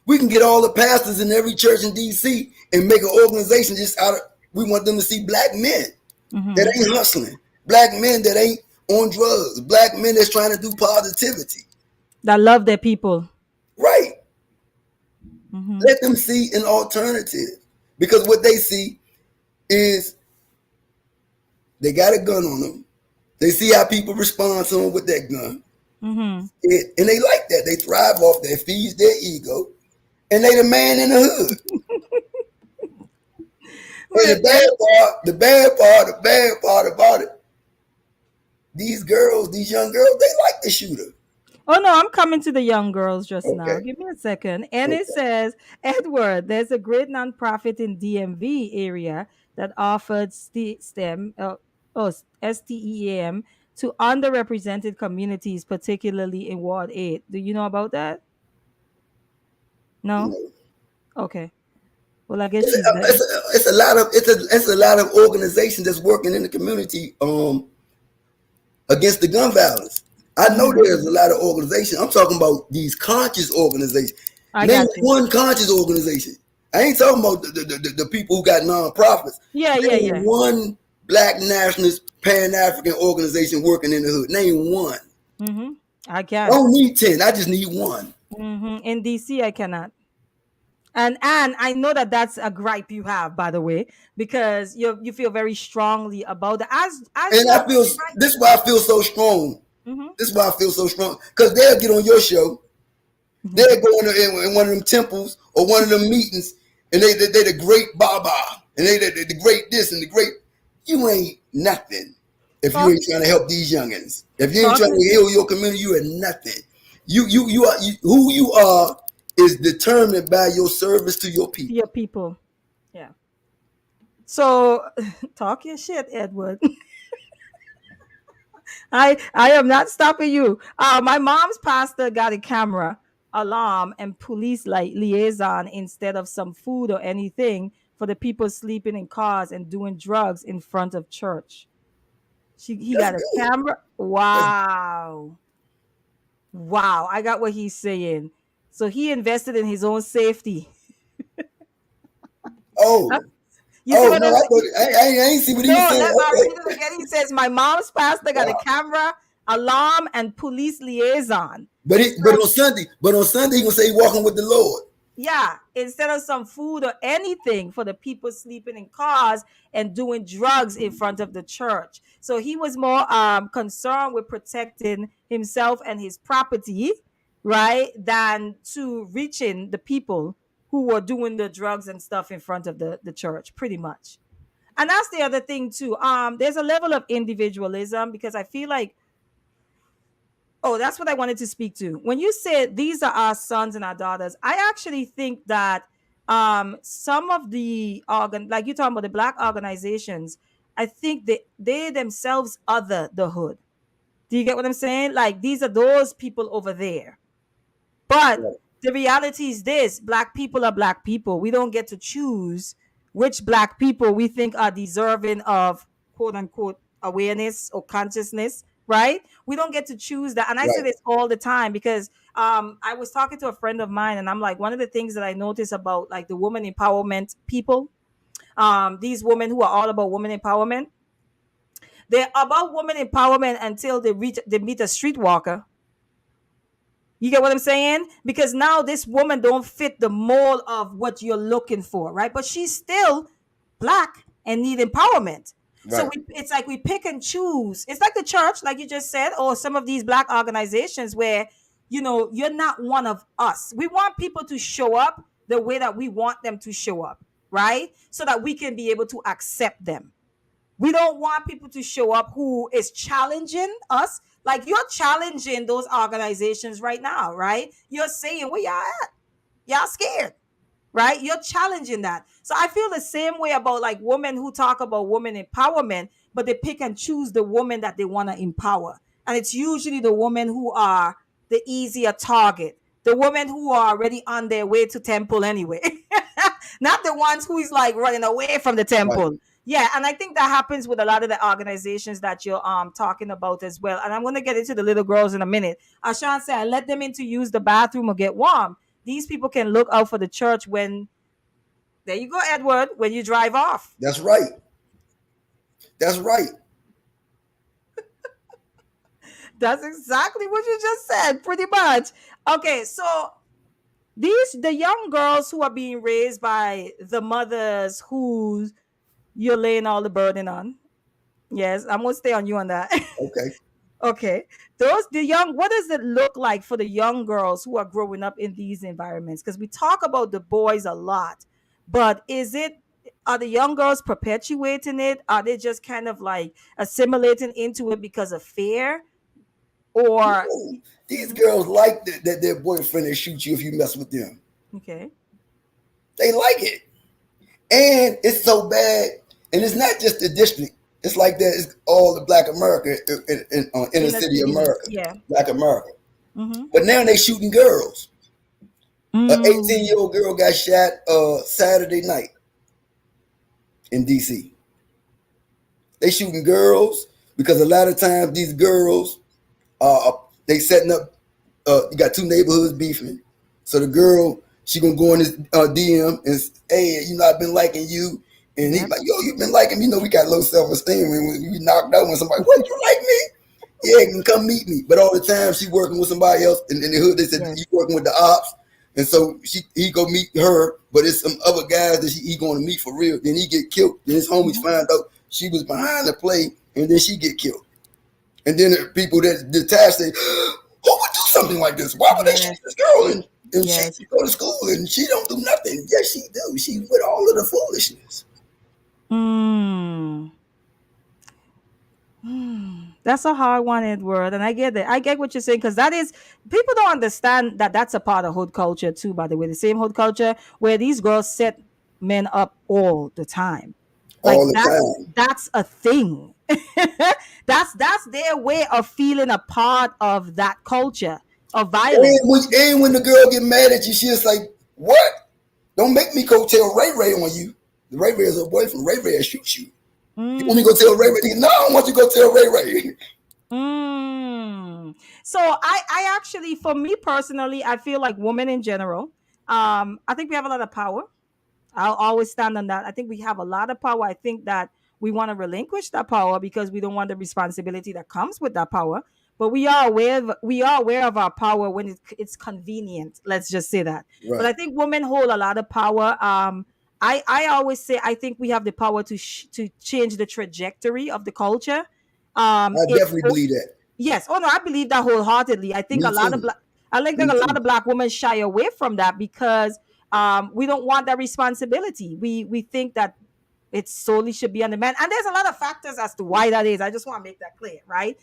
We can get all the pastors in every church in DC and make an organization just out of. We want them to see black men that mhm. ain't hustling, black men that ain't on drugs, black men that's trying to do positivity. That love their people. Right. Mhm, Let them see an alternative. Because what they see is they got a gun on them. They see how people respond to them with that gun. mhm. And they like that. They thrive off that, feeds their ego. And they the man in the hood. And Wait, wait. the bad part about it, these girls, these young girls, they like the shooter. Oh no, I'm coming to the young girls just now. Okay. Give me a second. And it Okay. says, Edward, there's a great nonprofit in DMV area that offered STEAM to underrepresented communities, particularly in Ward 8. Do you know about that? You No? know, Okay. Well, I guess she's there. it's a lot of organizations that's working in the community. against the gun violence. I know Mm-hmm. there's a lot of organizations. I'm talking about these conscious organizations. I Name got you. one conscious organization. I ain't talking about the people who got nonprofits. Yeah, yeah, Name yeah. one black nationalist Pan African organization working in the hood. Name one. Mm-hmm. I I can. don't need 10. I just need one. Mm-hmm. In DC, I cannot. And I know that that's a gripe you have, by the way, because you feel very strongly about that. As And you're I feel saying right. this is why I feel so strong. Mm-hmm. This is why I feel so strong. Because they'll get on your show. They'll go in one of them temples or one of them meetings, and they the great Baba, and they the great this and the great. You ain't nothing if you Talk, ain't trying to help these youngins. If you ain't trying talking to heal your community, you are nothing. Who you are is determined by your service to your to people. your people. Yeah. So talk your shit, Edward. I am not stopping you. My mom's pastor got a camera, alarm, and police liaison instead of some food or anything for the people sleeping in cars and doing drugs in front of church. He That's got a good. camera. That's, Wow. Wow. I got what he's saying. So he invested in his own safety. oh, You see oh what no, I'm I saying? thought I ain't see what he was No, saying. I'll read Okay, it again. He says, my mom's pastor got a wow. camera, alarm, and police liaison. But on Sunday he gonna say he walking with the Lord. Yeah, instead of some food or anything for the people sleeping in cars and doing drugs in front of the church. So he was more concerned with protecting himself and his property, right, than to reaching the people who were doing the drugs and stuff in front of the church, pretty much. And that's the other thing too. There's a level of individualism because I feel like, oh, that's what I wanted to speak to. When you said these are our sons and our daughters, I actually think that some of the like you're talking about the black organizations, I think they themselves other the hood. Do you get what I'm saying? Like these are those people over there. But Right. the reality is this: black people are black people. We don't get to choose which black people we think are deserving of quote unquote awareness or consciousness, right? We don't get to choose that. And I say Right. this all the time because I was talking to a friend of mine and I'm like, one of the things that I notice about like the woman empowerment people, these women who are all about women empowerment, they're about women empowerment until they meet a streetwalker. You get what I'm saying? Because now this woman don't fit the mold of what you're looking for, right? But she's still black and need empowerment. So Right. it's like we pick and choose. It's like the church, like you just said, or some of these black organizations where, you're not one of us. We want people to show up the way that we want them to show up, right? So that we can be able to accept them. We don't want people to show up who is challenging us. Like you're challenging those organizations right now, right? You're saying, where y'all at? Y'all scared, right? You're challenging that. So I feel the same way about like women who talk about women empowerment, but they pick and choose the woman that they want to empower. And it's usually the women who are the easier target, the women who are already on their way to temple anyway, not the ones who is like running away from the Right. temple. Yeah, and I think that happens with a lot of the organizations that you're talking about as well. And I'm going to get into the little girls in a minute. Ashan said, I let them in to use the bathroom or get warm. These people can look out for the church when, there you go, Edward, when you drive off. That's right. That's right. That's exactly what you just said, pretty much. Okay, so the young girls who are being raised by the mothers who you're laying all the burden on. Yes, I'm gonna stay on you on that. Okay. Okay, what does it look like for the young girls who are growing up in these environments? Because we talk about the boys a lot, but are the young girls perpetuating it? Are they just kind of like assimilating into it because of fear? Or No. These Mhm. girls like that their boyfriend will shoot you if you mess with them. Okay. They like it. And it's so bad. And it's not just the district. It's like that. It's all the black America in inner Inner city city, America. yeah. Black America. Mm-hmm. But now they shooting girls. An Mm. 18-year-old girl got shot Saturday night in DC. They shooting girls. because a lot of times these girls they setting up. You got two neighborhoods beefing, so the girl she gonna go in his DM and hey, you know I've been liking you, and he's Yep. like, yo, you've been liking me. You know we got low self esteem when you knocked out when somebody, what you like me? Yeah, you can come meet me. But all the time she working with somebody else in the hood. They said Yes. you working with the ops, and so he go meet her, but it's some other guys that he going to meet for real. Then he get killed. Then his homies Mhm. find out she was behind the play, and then she get killed. And then the people that detached say, who would do something like this? Why would they shoot Yes. this girl? And she Yes. go to school and she don't do nothing. Yes, she do. She with all of the foolishness. Mm. That's a hard one, Edward, and I get it. I get what you're saying because that is people don't understand that that's a part of hood culture too. By the way, the same hood culture where these girls set men up all the time, like All the time. that's a thing. That's their way of feeling a part of that culture of violence. And when the girl get mad at you, she is like, what? Don't make me go tell Ray Ray on you. Ray Ray is her boyfriend. Ray Ray will shoot you. You want me to go tell Ray Ray? No, I don't want you to go tell Ray Ray. So I actually, for me personally, I feel like women in general, I think we have a lot of power. I'll always stand on that. I think we have a lot of power. I think that we want to relinquish that power because we don't want the responsibility that comes with that power. But we are aware of our power when it's convenient. Let's just say that. But Right. I think women hold a lot of power. I always say I think we have the power to change the trajectory of the culture. I If definitely believe that. Yes. Oh no, I believe that wholeheartedly. I think Me a lot of too. black I think Me that a lot too. of black women shy away from that because we don't want that responsibility. We think that it solely should be on the man. And there's a lot of factors as to why that is. I just want to make that clear, right?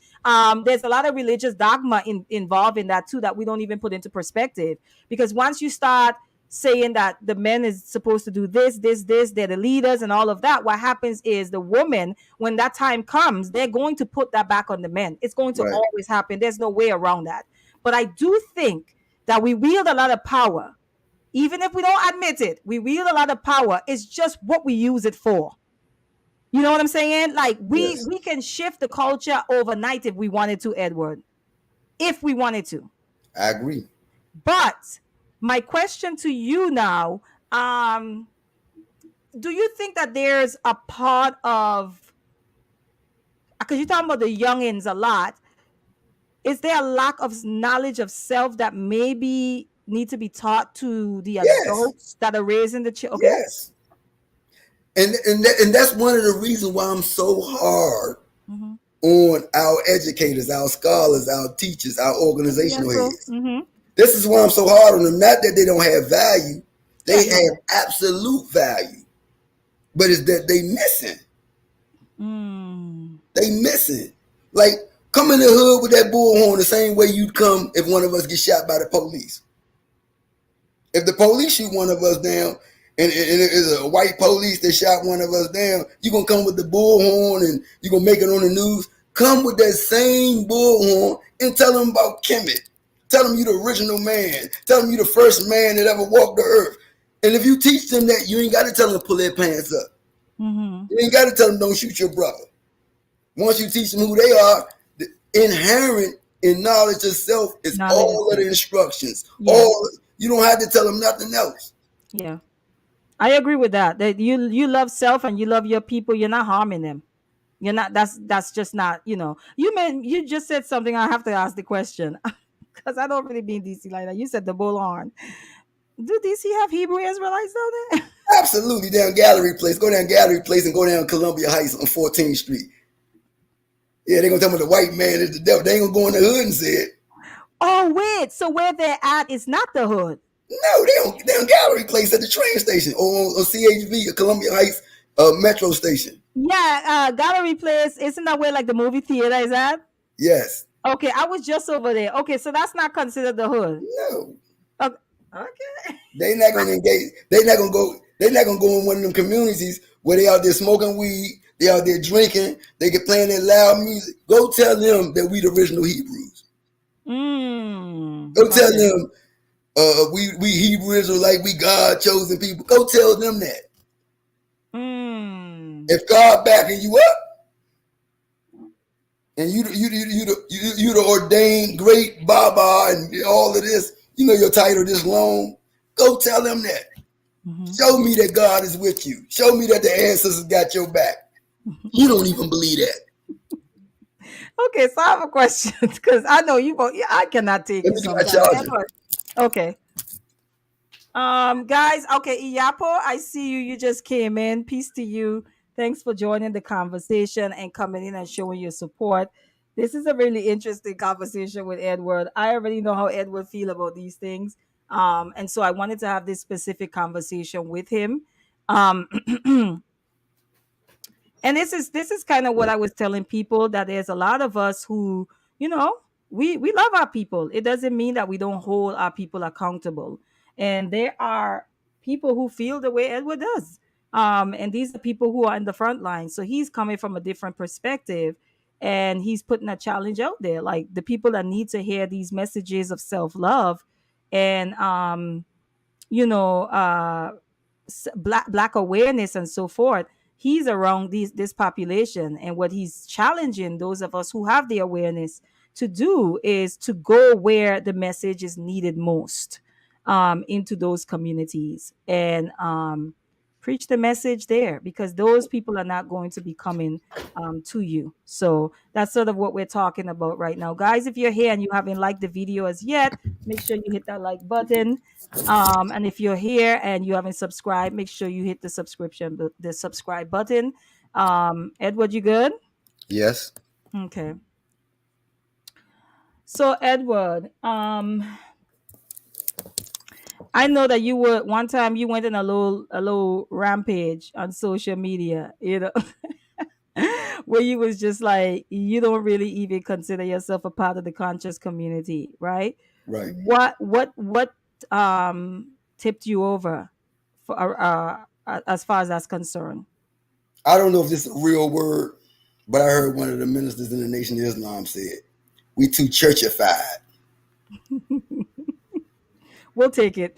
There's a lot of religious dogma involved in that too that we don't even put into perspective. Because once you start saying that the men is supposed to do this, they're the leaders and all of that, what happens is the woman, when that time comes, they're going to put that back on the men. It's going to Right. always happen. There's no way around that. But I do think that we wield a lot of power even if we don't admit it, we wield a lot of power. It's just what we use it for. You know what I'm saying? Like we Yes. we can shift the culture overnight if we wanted to, Edward. If we wanted to. I agree. But my question to you now, um, do you think that there's a part of because you're talking about the youngins a lot, is there a lack of knowledge of self that maybe need to be taught to the Yes. adults that are raising the children? Okay. Yes. And that's one of the reasons why I'm so hard Mm-hmm. on our educators, our scholars, our teachers, our Yeah, organizational true. heads. Mm-hmm. This is why I'm so hard on them. Not that they don't have value, Yeah, they no. have absolute value, but it's that they missing. Mm. They missing. Like come in the hood with that bullhorn the same way you'd come if one of us get shot by the police. If the police shoot one of us down, and it is a white police that shot one of us down, you're going to come with the bullhorn and you're going to make it on the news. Come with that same bullhorn and tell them about Kemet. Tell them you the original man. Tell them you the first man that ever walked the earth. And if you teach them that, you ain't got to tell them to pull their pants up. Mm-hmm. You ain't got to tell them don't shoot your brother. Once you teach them who they are, the inherent in knowledge of self is Knowledge is all of good. the instructions. Yeah. All you don't have to tell them nothing else. Yeah. I agree with that. That you love self and you love your people. You're not harming them. You're not. That's just not. You just said something. I have to ask the question because I don't really mean DC like that. You said the bullhorn. Do DC have Hebrew Israelites down there? Absolutely, down Gallery Place. Go down Gallery Place and go down Columbia Heights on 14th Street. Yeah, they're gonna tell me the white man is the devil. They ain't gonna go in the hood and say it. Oh wait. So where they're at is not the hood. No, they on Gallery Place at the train station or on CHV, Columbia Heights Metro Station. Yeah. Gallery Place. Isn't that where like the movie theater is at? Yes. Okay, I was just over there. Okay, so that's not considered the hood. No. Okay. Okay. They not gonna engage. They not gonna go. They not gonna go in one of them communities where they out there smoking weed. They out there drinking. They get playing that loud music. Go tell them that we the original Hebrews. Go tell Okay. them we Hebrew Israelite, we God chosen people. Go tell them that. Mm. If God backing you up, and you the ordained great Baba and all of this. You know your title this long. Go tell them that. Mm-hmm. Show me that God is with you. Show me that the ancestors got your back. You don't even believe that. Okay, so I have a question because I know you both. I cannot take Let you me get my sometimes. charger. Edward. Okay. Guys, okay, Iyapo, I see you. You just came in. Peace to you. Thanks for joining the conversation and coming in and showing your support. This is a really interesting conversation with Edward. I already know how Edward feel about these things. And so I wanted to have this specific conversation with him. Um, and this is kind of what I was telling people, that there's a lot of us who, you know, we love our people. It doesn't mean that we don't hold our people accountable. And there are people who feel the way Edward does. And these are people who are in the front line. So he's coming from a different perspective, and he's putting a challenge out there, like the people that need to hear these messages of self-love and you know black awareness and so forth. He's around this population, and what he's challenging those of us who have the awareness to do is to go where the message is needed most, into those communities, and preach the message there, because those people are not going to be coming to you. So that's sort of what we're talking about right now, guys. If you're here and you haven't liked the video as yet, make sure you hit that like button. And if you're here and you haven't subscribed, make sure you hit the subscribe button. Edward, you good? Yes. Okay. So Edward, I know that you were one time you went in a little rampage on social media, where you was just like, you don't really even consider yourself a part of the conscious community, right? Right. What tipped you over for as far as that's concerned? I don't know if this is a real word, but I heard one of the ministers in the Nation of Islam said, "We too churchified." We'll take it.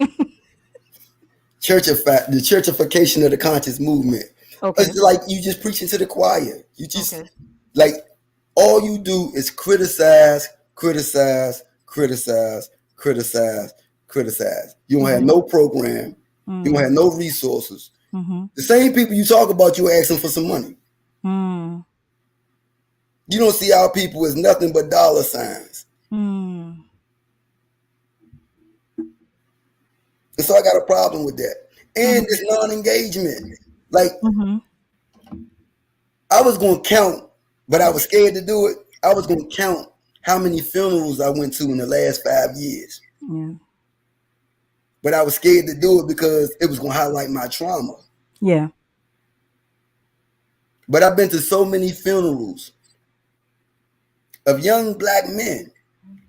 Churchified, the churchification of the conscious movement. Okay. It's like you just preaching to the choir. You just Okay. like all you do is criticize, criticize, criticize, criticize, criticize. You don't have Mm-hmm. no program. You don't Mm. have no resources. Mm-hmm. The same people you talk about, you asking for some money. Mm. You don't see our people as nothing but dollar signs. Mm. And so I got a problem with that. And Mm-hmm. this non-engagement. Like Mm-hmm. I was gonna count, but I was scared to do it. I was gonna count how many funerals I went to in the last 5 years. Yeah. But I was scared to do it because it was gonna highlight my trauma. Yeah. But I've been to so many funerals of young black men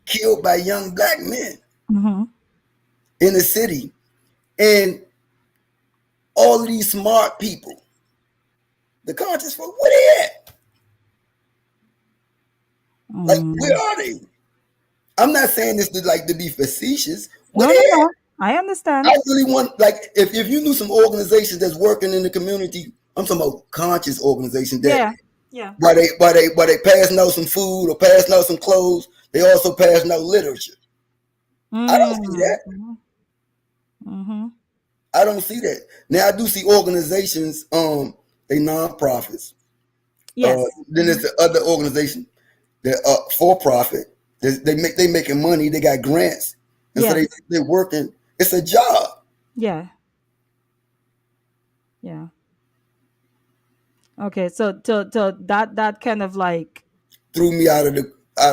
killed by young black men Mm-hmm. in the city. And all of these smart people, the conscious folk, where they at? Like, where Mm. are they? I'm not saying this to be facetious. Where No, no, they at? no. I understand. I really want, like, if you knew some organizations that's working in the community, I'm talking about conscious organizations that Yeah. Yeah. while they passing out some food or passing out some clothes, they also passing out literature. I don't see Mm. that. Mm-hmm. I don't see that. Now I do see organizations, they nonprofits. Yes. Then there's the other organization that for profit. They making money. They got grants, and so Yes. they working. It's a job. Yeah. Yeah. Okay. So that kind of like. Threw me out of the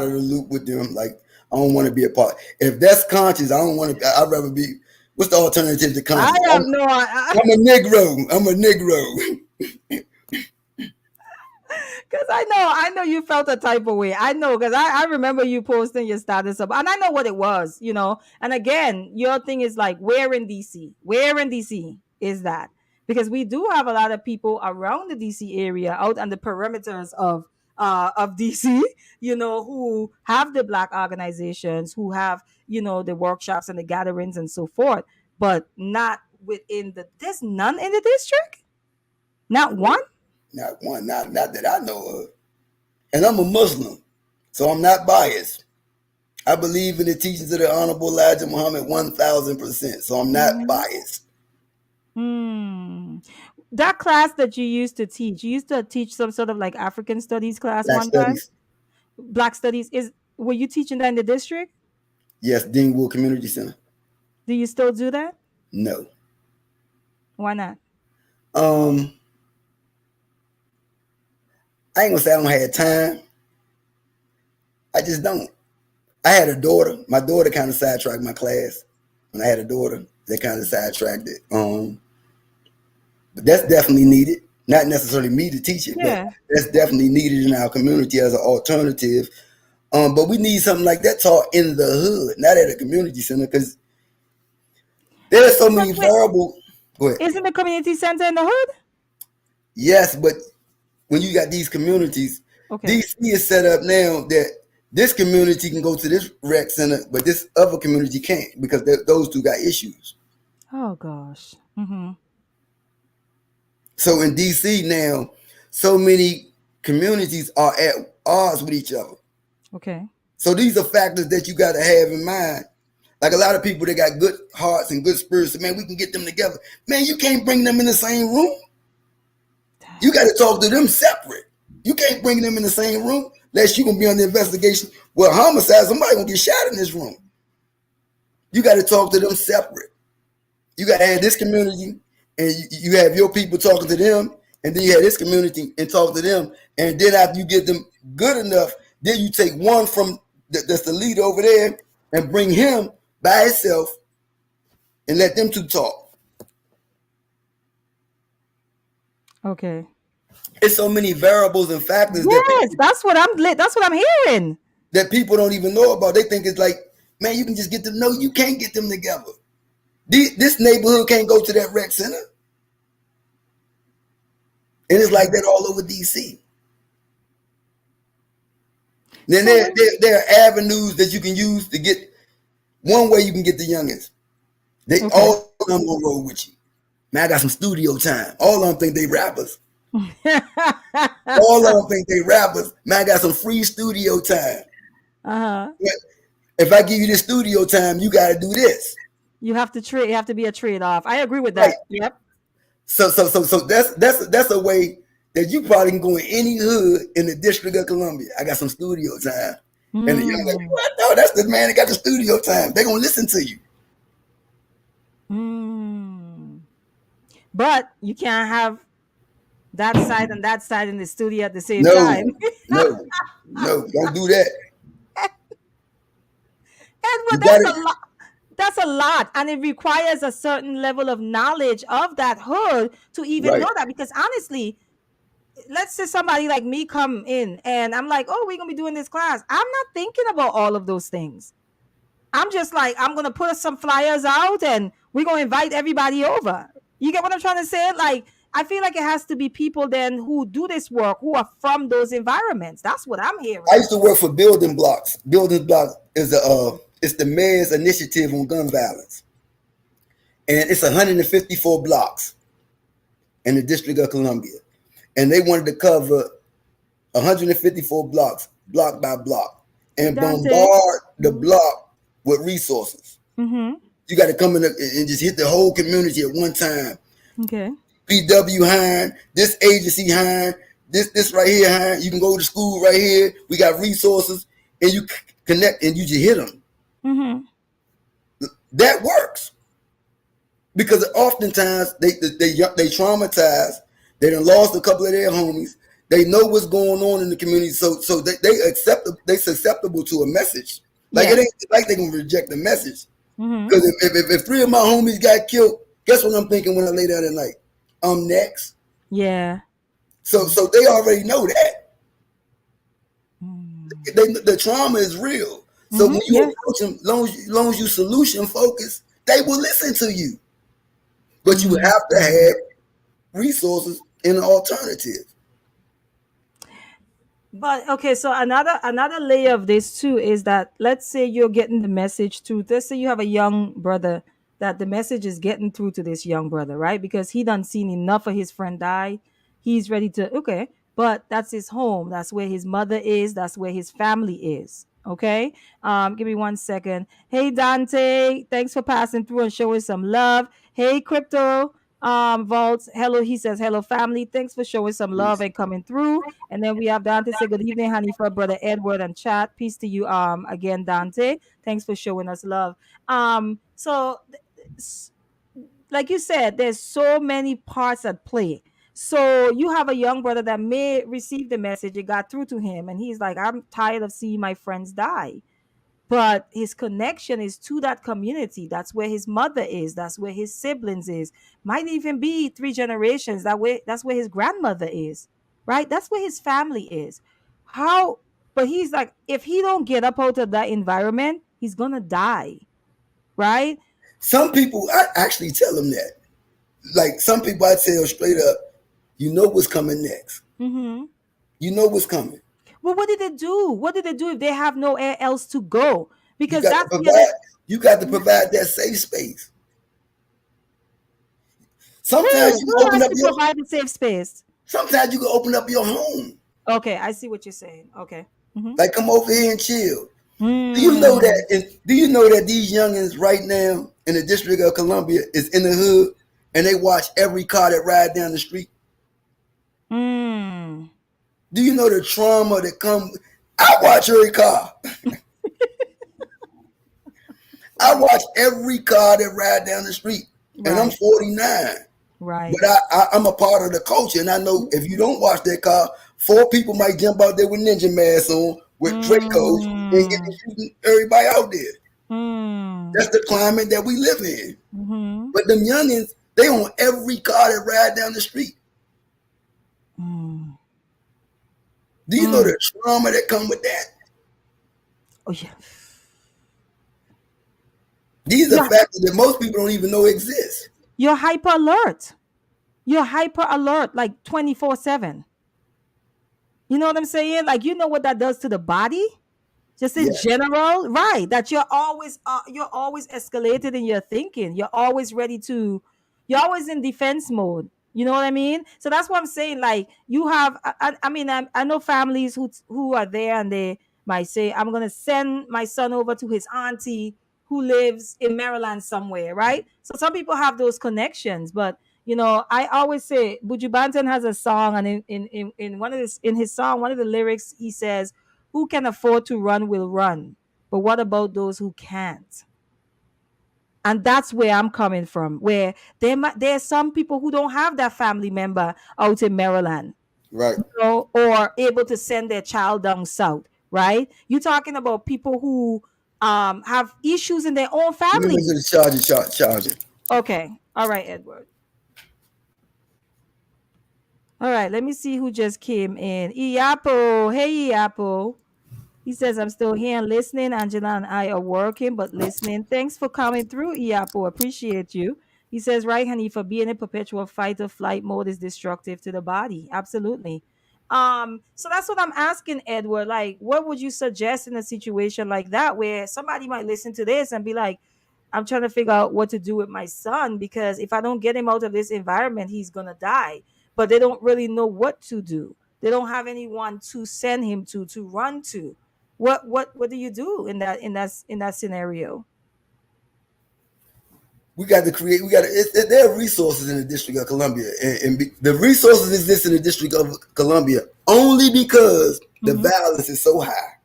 loop with them. Like I don't want to be a part. If that's conscious, I don't want to. I'd rather be. What's the alternative to I conscious? have no. I'm a Negro. I'm a Negro. Because I know you felt a type of way. I know, because I remember you posting your status up, and I know what it was. And again, your thing is like, where in DC? Where in DC is that? Because we do have a lot of people around the DC area, out on the perimeters of DC, who have the black organizations, who have the workshops and the gatherings and so forth, but not within the. There's none in the district. Not one. Not one. Not that I know of. And I'm a Muslim, so I'm not biased. I believe in the teachings of the Honorable Elijah Muhammad 1000%, so I'm not Mhm. biased. Hmm. That class that you used to teach some sort of like African studies class Black one time? studies, Black studies is were you teaching that in the district? yes. Deanwood Community Center, Do you still do that? no. Why not? Um, I ain't gonna say I don't have time. I just don't. I had a daughter. My daughter kind of sidetracked my class. When I had a daughter, they kind of sidetracked it. But that's definitely needed. Not necessarily me to teach it, but Yeah. that's definitely needed in our community as an alternative. But we need something like that taught in the hood, not at a community center, because there are so But many wait, variables. Go ahead. isn't the community center in the hood? Yes, but when you got these communities, Okay. DC is set up now that this community can go to this rec center, but this other community can't because those two got issues. Oh gosh. Mm-hmm. So in DC now, so many communities are at odds with each other. Okay. So these are factors that you got to have in mind. Like a lot of people that got good hearts and good spirits, man, we can get them together. Man, you can't bring them in the same room. You got to talk to them separate. You can't bring them in the same room unless you're going to be on the investigation. Well, homicide, somebody going to get shot in this room. You got to talk to them separate. You got to have this community and you have your people talking to them, and then you have this community and talk to them. And then after you get them good enough, then you take one from that's the leader over there and bring him by himself and let them two talk. Okay. It's so many variables and factors that Yes, that's what I'm lit. That's what I'm hearing. people don't even know about. They think it's like, man, you can just get them. No, you can't get them together. This neighborhood can't go to that rec center. And it's like that all over DC. Then So when there are avenues that you can use to get one way you can get the youngins. They okay. all of them gonna roll with you. Man, I got some studio time. All of them think they rappers. All of them think they rappers. Man, I got some free studio time. Uh-huh. But if I give you this studio time, you gotta do this. You have to trade. You have to be a trade off. I agree with Right. that. Yep. So that's a way that you probably can go in any hood in the District of Columbia. I got some studio time. And the young like, Mm. what? No, that's the man that got the studio time. They're gonna listen to you. Mm. But you can't have that side and that side in the studio at the same No, time. no, no, don't do that. And You but got that's it a lot. That's a lot, and it requires a certain level of knowledge of that hood to even right. know that. Because honestly, let's say somebody like me come in and I'm like, "Oh, we're gonna be doing this class." I'm not thinking about all of those things. I'm just like, I'm gonna put some flyers out and we're gonna invite everybody over. You get what I'm trying to say? Like, I feel like it has to be people then who do this work who are from those environments. That's what I'm I hearing. used to work for Building Blocks. Building Blocks is it's the mayor's initiative on gun violence, and it's 154 blocks in the District of Columbia, and they wanted to cover 154 blocks, block by block, and Dante. bombard the block with resources. Mm-hmm. You got to come in and just hit the whole community at one time. Okay. PW hiring, this agency hiring, this right here hiring. You can go to school right here. We got resources, and you connect and you just hit them. Mm-hmm. That works because oftentimes they traumatized. They done lost a couple of their homies. They know what's going on in the community, so they susceptible to a message. Like it Yes. ain't like they gonna reject the message. Mm-hmm. Because if three of my homies got killed, guess what I'm thinking when I lay down at night? I'm next. Yeah. So they already know that. Mm. The trauma is real. So Mm-hmm. when you Yeah. approach them, long as you solution focused, they will listen to you. But you have to Mm. have resources and an alternative. But okay, so another layer of this too is that let's say you're getting the message to, let's say you have a young brother, that the message is getting through to this young brother, right? Because he done seen enough of his friend die. He's ready to, okay. but that's his home. That's where his mother is. That's where his family is. Okay. Give me 1 second. Hey Dante, thanks for passing through and showing some love. Hey Crypto, Vault, hello. He says hello family. Thanks for showing some love Peace. and coming through. And then we have Dante say good evening, honey, for brother Edward and chat. Peace to you. Again, Dante. Thanks for showing us love. So like you said, there's so many parts at play. So you have a young brother that may receive the message, it got through to him, and he's like, I'm tired of seeing my friends die. But his connection is to that community. That's where his mother is. That's where his siblings is. Might even be 3 generations. That's where his grandmother is. Right? That's where his family is. How but he's like, if he don't get up out of that environment, he's gonna die. Right? Some people, I actually tell them that. Like some people, I tell straight up, you know what's coming next. Mm-hmm. You know what's coming. Well, what did they do? What did they do if they have nowhere else to go? You Because got to that's the other. provide. You got to provide that safe space. Sometimes you Who open has up to your. provide a safe space? Sometimes you can open up your home. Okay, I see what you're saying. Okay. Mm-hmm. Like come over here and chill. Mm. Do you know that these youngins right now in the District of Columbia is in the hood and they watch every car that ride down the street? Mm. Do you know the trauma that comes? I watch every car. I watch every car that ride down the street, and I'm Right. 49. Right. But I'm a part of the culture, and I know if you don't watch that car, 4 people might jump out there with ninja masks on, with Dracos, and get to Mm. shooting everybody out there. Mm. That's the climate that we live in. Mm-hmm. But them youngins, they own every car that ride down the street. Mm. Do you know Mm. the trauma that come with that? Oh yeah. These are You're factors that most people don't even know exist. you're hyper alert. You're hyper alert like 24/7. You know what I'm saying? Like you know what that does to the body? Just in Yes. general, right? That you're always escalated in your thinking. You're always in defense mode. You know what I mean? So that's what I'm saying. Like you have, I mean, I know families who are there and they might say, I'm gonna send my son over to his auntie who lives in Maryland somewhere, right? So some people have those connections, but I always say Buju Banton has a song, and in one of his song, one of the lyrics, he says, who can afford to run will run. But what about those who can't? And that's where I'm coming from, where there's some people who don't have that family member out in Maryland, Right. or able to send their child down south, right? You're talking about people who have issues in their own Let me family. make sure the charger. Okay. All right, Edward. All right, let me see who just came in. Iapo. Hey, Iapo. He says, I'm still here and listening. Angela and I are working, but listening. Thanks for coming through, Iapo. Appreciate you. He says, right, honey, for being in perpetual fight or flight mode is destructive to the body. Absolutely. So that's what I'm asking, Edward. Like, what would you suggest in a situation like that where somebody might listen to this and be like, I'm trying to figure out what to do with my son because if I don't get him out of this environment, he's gonna die. But they don't really know what to do. They don't have anyone to send him to run to. What do you do in that scenario? We got to create. We got to. There are resources in the District of Columbia, and the resources exist in the District of Columbia only because the Mm-hmm. violence is so high.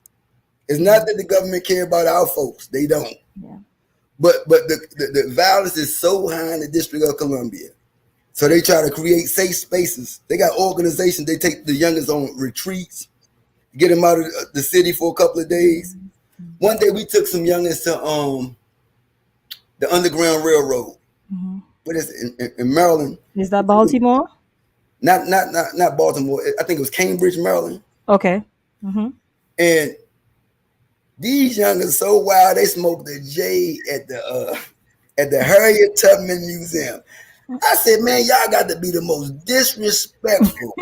It's Yeah, not that the government care about our folks; they don't. yeah. But the violence is so high in the District of Columbia, so they try to create safe spaces. They got organizations. They take the youngest on retreats, get them out of the city for a couple of days. One day we took some youngins to the Underground Railroad. Mm-hmm. What is it in Maryland? Is that Baltimore? Not Baltimore. I think it was Cambridge, Maryland. Okay. Mm-hmm. And these youngins so wild they smoked the J at the Harriet Tubman Museum. I said, man, y'all got to be the most disrespectful.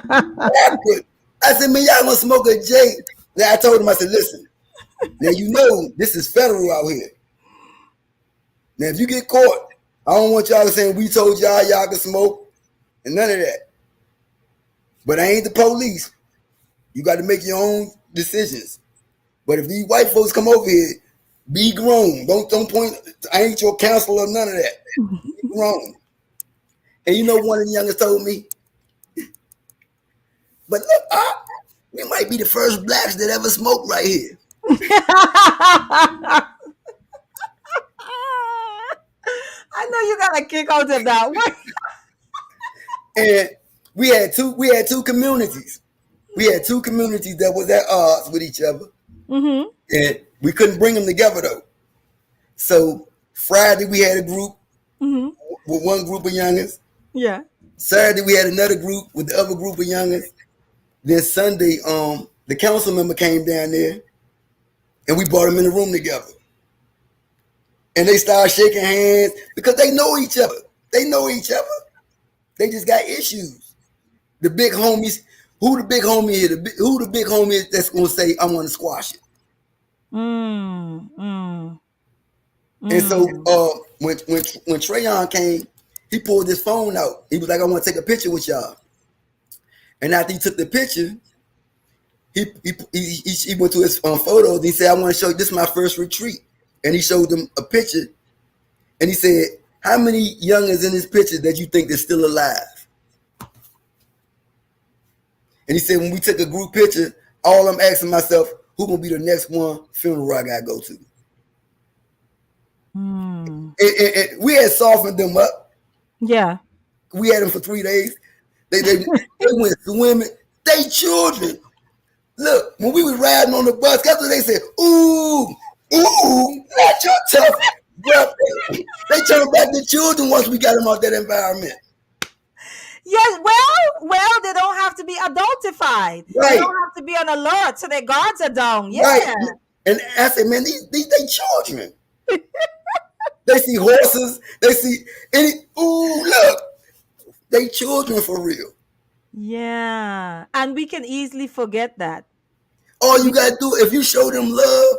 Backward. I said, man, y'all gonna smoke a J? Then I told him, I said, listen, now you know this is federal out here. Now if you get caught, I don't want y'all to say we told y'all can smoke and none of that. But I ain't the police. You got to make your own decisions. But if these white folks come over here, be grown. Don't point. I ain't your counselor or none of that. Be grown. And you know, one of the youngest told me, but look, we might be the first blacks that ever smoked right here. I know you got a kick out of that one. And we had two communities. We had two communities that was at odds with each other. Mm-hmm. And we couldn't bring them together though. So Friday we had a group Mm-hmm. with one group of youngins. Yeah. Saturday we had another group with the other group of youngins. Then Sunday, the council member came down there, and we brought them in the room together. And they started shaking hands because they know each other. They know each other. They just got issues. The big homies. Who the big homie is? Who the big homie is that's gonna say I want to squash it? And so when Trayon came, he pulled his phone out. He was like, I want to take a picture with y'all. And after he took the picture, he went to his photos. He said, I want to show you, this is my first retreat. And he showed them a picture. And he said, how many youngins in this picture that you think is still alive? And he said, when we took a group picture, all I'm asking myself, who gonna be the next one funeral I gotta go to? And we had softened them up. Yeah. We had them for 3 days. They went swimming. They children. Look, when we was riding on the bus, guess what they said? Ooh, not your tough. They turned back to children once we got them out that environment. Yes, well, they don't have to be adultified. Right. They don't have to be on alert, so their guards are down. Yeah. Right. And I said, man, these they children. They see horses. They see look, they children for real. Yeah, and we can easily forget that. All you gotta do, if you show them love,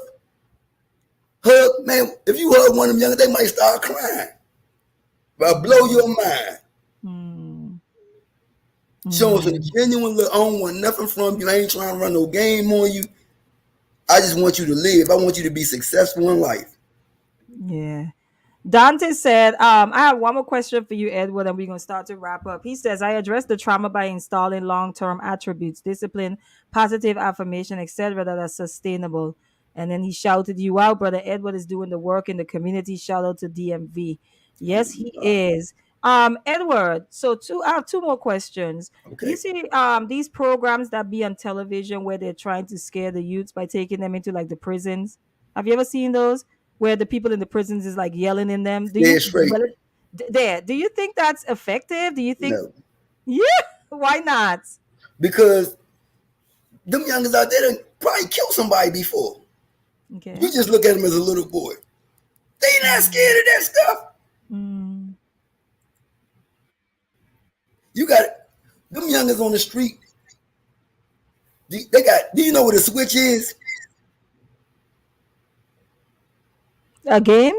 hug, man. If you hug one of them young, they might start crying. But I'll blow your mind. Show them genuine love. I don't want nothing from you. I ain't trying to run no game on you. I just want you to live. I want you to be successful in life. Yeah. Dante said, I have one more question for you, Edward, and we're going to start to wrap up. He says, I address the trauma by installing long-term attributes, discipline, positive affirmation, etc., that are sustainable. And then he shouted you out. Brother Edward is doing the work in the community. Shout out to DMV. Yes, he is. Edward, so I have two more questions. Okay. You see these programs that be on television where they're trying to scare the youths by taking them into like the prisons. Have you ever seen those? Where the people in the prisons is like yelling in them. Do you think that's effective? Do you think? No. Yeah. Why not? Because them youngers out there done probably killed somebody before. Okay. You just look at them as a little boy. They not scared of that stuff. You got them youngers on the street. They got. Do you know what a switch is? Again?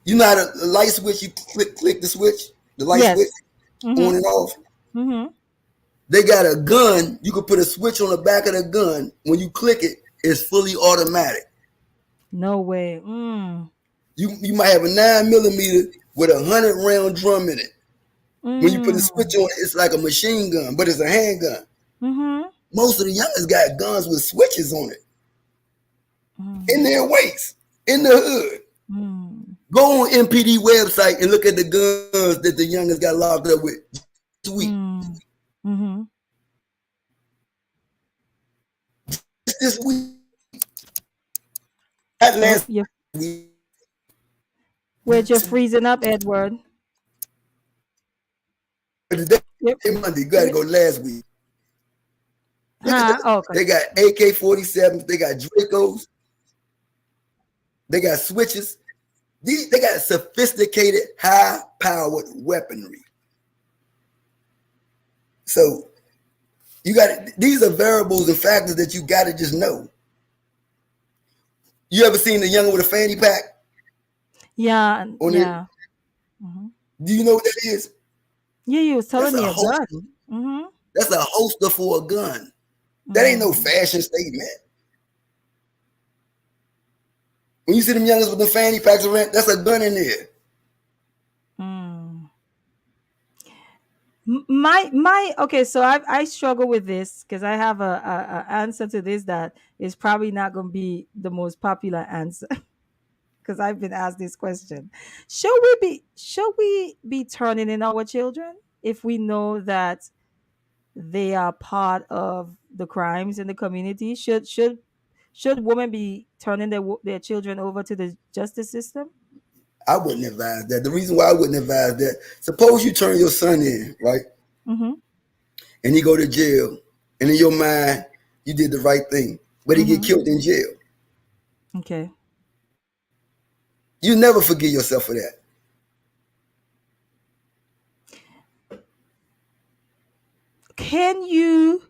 You know how the light switch, you click the switch, the light switch, on and off. They got a gun. You could put a switch on the back of the gun. When you click it, it's fully automatic. No way. You might have a 9mm with a 100-round drum in it. When you put a switch on it, it's like a machine gun, but it's a handgun. Most of the youngest got guns with switches on it. In their waist, in the hood. Go on MPD website and look at the guns that the youngest got locked up with. Sweet. This week. That last week. Where'd you freezing up, Edward? Today, Monday, you gotta go last week. Okay. They got AK-47s, they got Dracos, they got switches. They got sophisticated, high-powered weaponry. So you got these are variables and factors that you got to just know. You ever seen the youngin with a fanny pack? Yeah. Yeah. Do you know what that is? Yeah, you was telling That's me a a gun. That's a holster for a gun. That ain't no fashion statement. When you see them youngers with the fanny packs around, that's a gun in there. My okay, so I struggle with this because I have a answer to this that is probably not going to be the most popular answer because I've been asked this question. Should we be turning in our children if we know that they are part of the crimes in the community? Should women be turning their children over to the justice system? I wouldn't advise that. The reason why I wouldn't advise that, suppose you turn your son in, right? Mm-hmm. And he go to jail, and in your mind, you did the right thing, but he get Mm-hmm. killed in jail. Okay. You never forgive yourself for that. Can you'll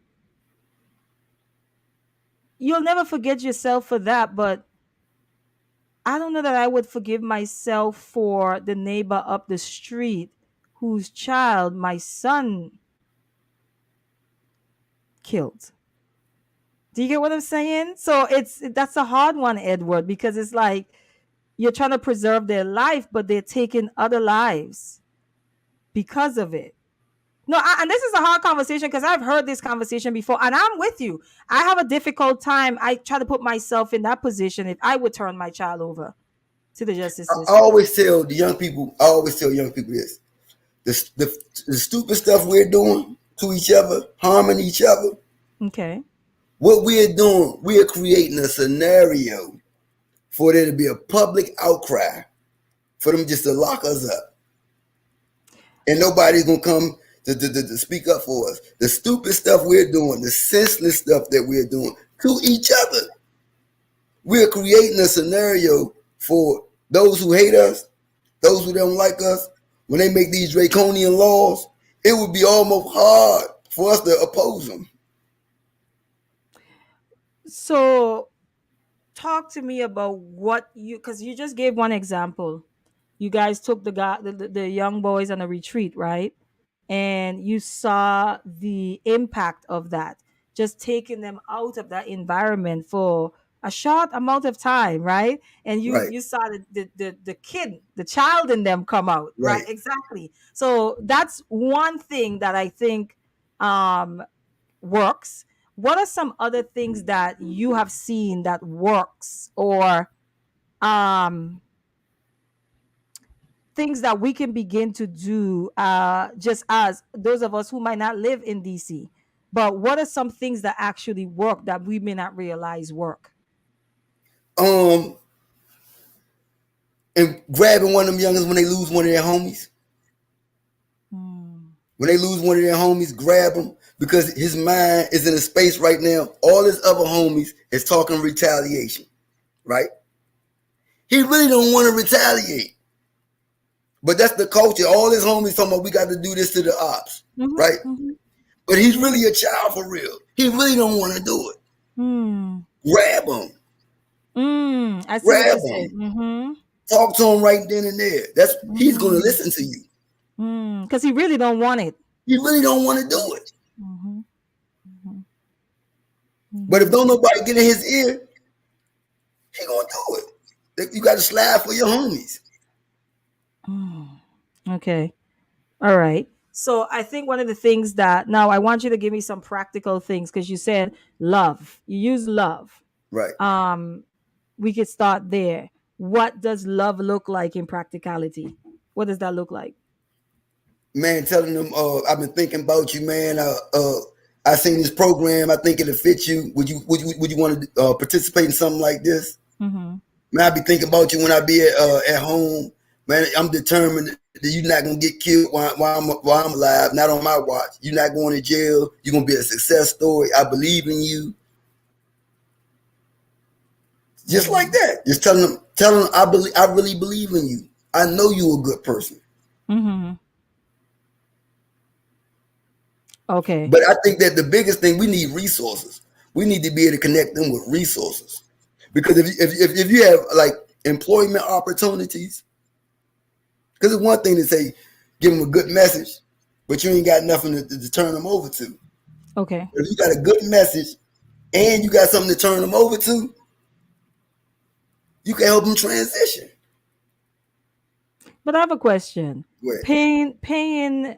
never forget yourself for that, but I don't know that I would forgive myself for the neighbor up the street whose child my son killed. Do you get what I'm saying? So that's a hard one, Edward, because it's like you're trying to preserve their life, but they're taking other lives because of it. No, and this is a hard conversation because I've heard this conversation before, and I'm with you. I have a difficult time. I try to put myself in that position if I would turn my child over to the justice I system. always tell the young people, I always tell young people this: the stupid stuff we're doing to each other, harming each other. Okay. What we're doing, we are creating a scenario for there to be a public outcry for them just to lock us up, and nobody's gonna come to speak up for us. The stupid stuff we're doing, the senseless stuff that we're doing to each other, we're creating a scenario for those who hate us, those who don't like us. When they make these draconian laws, it would be almost hard for us to oppose them. So talk to me about what you, because you just gave one example. You guys took the young boys on a retreat, right? And you saw the impact of that, just taking them out of that environment for a short amount of time, right? And you Right, you saw the kid, the child in them come out, right? right. Exactly. So that's one thing that I think um works. What are some other things that you have seen that works, or um things that we can begin to do, just as those of us who might not live in DC? But what are some things that actually work that we may not realize work? Um, and grabbing one of them youngers when they lose one of their homies. Hmm. When they lose one of their homies, grab him because his mind is in a space right now. All his other homies is talking retaliation, right? He really don't want to retaliate, but that's the culture. All his homies talking about we got to do this to the ops, Mm-hmm, right? mm-hmm. But he's really a child for real. He really don't want to do it. Hmm. Grab him, I see what grab you said. him, Mm-hmm. talk to him right then and there. That's he's going to Mm. listen to you. Because he really don't want it. He really don't want to do it. Mm-hmm. Mm-hmm. But if Mm-hmm. don't nobody get in his ear, he gonna do it. You got to slide for your homies. Mm. Okay. All right. So I think one of the things that now I want you to give me some practical things because you said love. You use love. Right. Um, we could start there. What does love look like in practicality? What does that look like? Man, telling them, I've been thinking about you, man. I seen this program. I think it'll fit you. Would you want to participate in something like this? Mm-hmm. Man, I be thinking about you when I be at home. Man, I'm determined that you're not gonna get killed while I'm alive. Not on my watch. You're not going to jail. You're gonna be a success story. I believe in you. Just like that. Just telling them I really believe in you. I know you're a good person. Mm-hmm. Okay. But I think that the biggest thing, we need resources. We need to be able to connect them with resources. Because if you have like employment opportunities, because it's one thing to say, give them a good message, but you ain't got nothing to turn them over to. Okay. If you got a good message and you got something to turn them over to, you can help them transition. But I have a question. Where Paying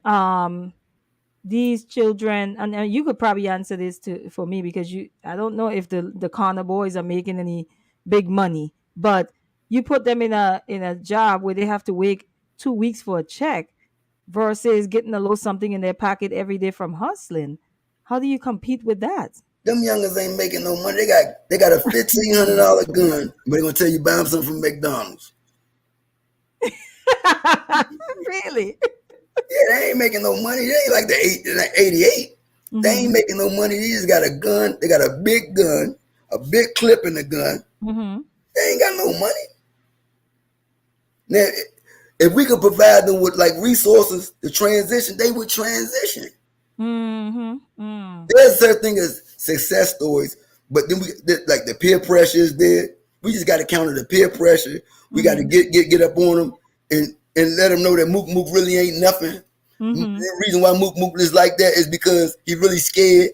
these children, and you could probably answer this to for me, because you I don't know if the Connor boys are making any big money, but you put them in a job where they have to wait 2 weeks for a check versus getting a little something in their pocket every day from hustling. How do you compete with that? them youngers ain't making no money. They got a $1,500 gun, but they gonna tell you buy them something from McDonald's. Really? Yeah, they ain't making no money. They ain't like the 88. They ain't Mm-hmm. making no money. They just got a gun. They got a big gun, a big clip in the gun. Mm-hmm. They ain't got no money. Now, if we could provide them with like resources to transition, they would transition. Mm-hmm. Mm. There's certain thing as success stories, but then like the peer pressure is there. We just got to counter the peer pressure. We got to Mm-hmm. get up on them and let them know that Mook Mook really ain't nothing. Mm-hmm. The reason why Mook Mook is like that is because he really scared.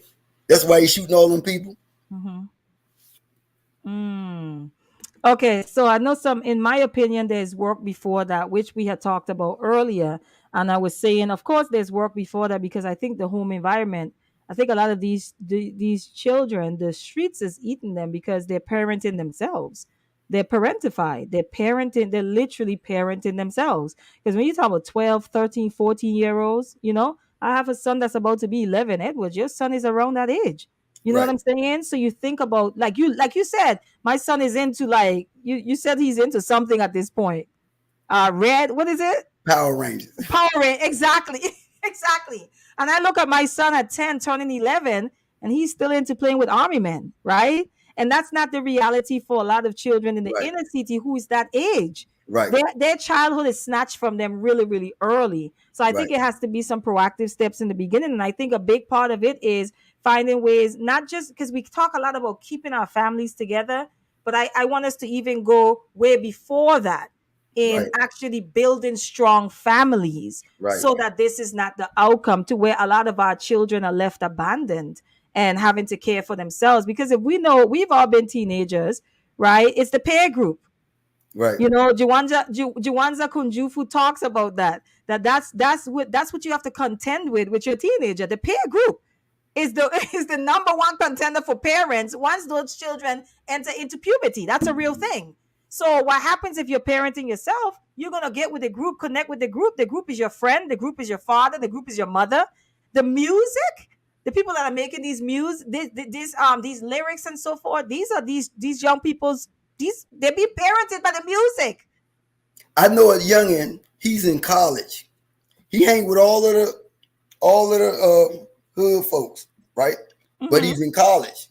That's why he's shooting all them people. Mm-hmm. Mm. Okay, so I know some, in my opinion, there's work before that, which we had talked about earlier. And I was saying, of course, there's work before that, because I think the home environment, I think a lot of these children, the streets is eating them because they're parenting themselves. They're parentified. They're literally parenting themselves. Because when you talk about 12, 13, 14 year olds, I have a son that's about to be 11. Edward, your son is around that age. You know what Right. I'm saying? So you think about, like you said, my son is into, like you said, he's into something at this point. Red, what is it? Power Rangers. Power Rangers, exactly. Exactly. And I look at my son at 10 turning 11, and he's still into playing with army men, right? And that's not the reality for a lot of children in the Right. inner city who is that age. Right. Their childhood is snatched from them really, really early. So I Right. think it has to be some proactive steps in the beginning. And I think a big part of it is finding ways, not just because we talk a lot about keeping our families together, but I want us to even go way before that in Right. actually building strong families, Right. so that this is not the outcome to where a lot of our children are left abandoned and having to care for themselves. Because if we know, we've all been teenagers, right? It's the peer group. Right. Juwanza Kunjufu talks about that. That's what you have to contend with your teenager. The peer group is the is the number one contender for parents once those children enter into puberty. That's a real thing. So what happens if you're parenting yourself? You're gonna get with the group, connect with the group. The group is your friend. The group is your father. The group is your mother. The music, the people that are making these lyrics and so forth. These young people's they're being parented by the music. I know a youngin. He's in college. He hang with all of the hood folks, right? But Mm-hmm. he's in college.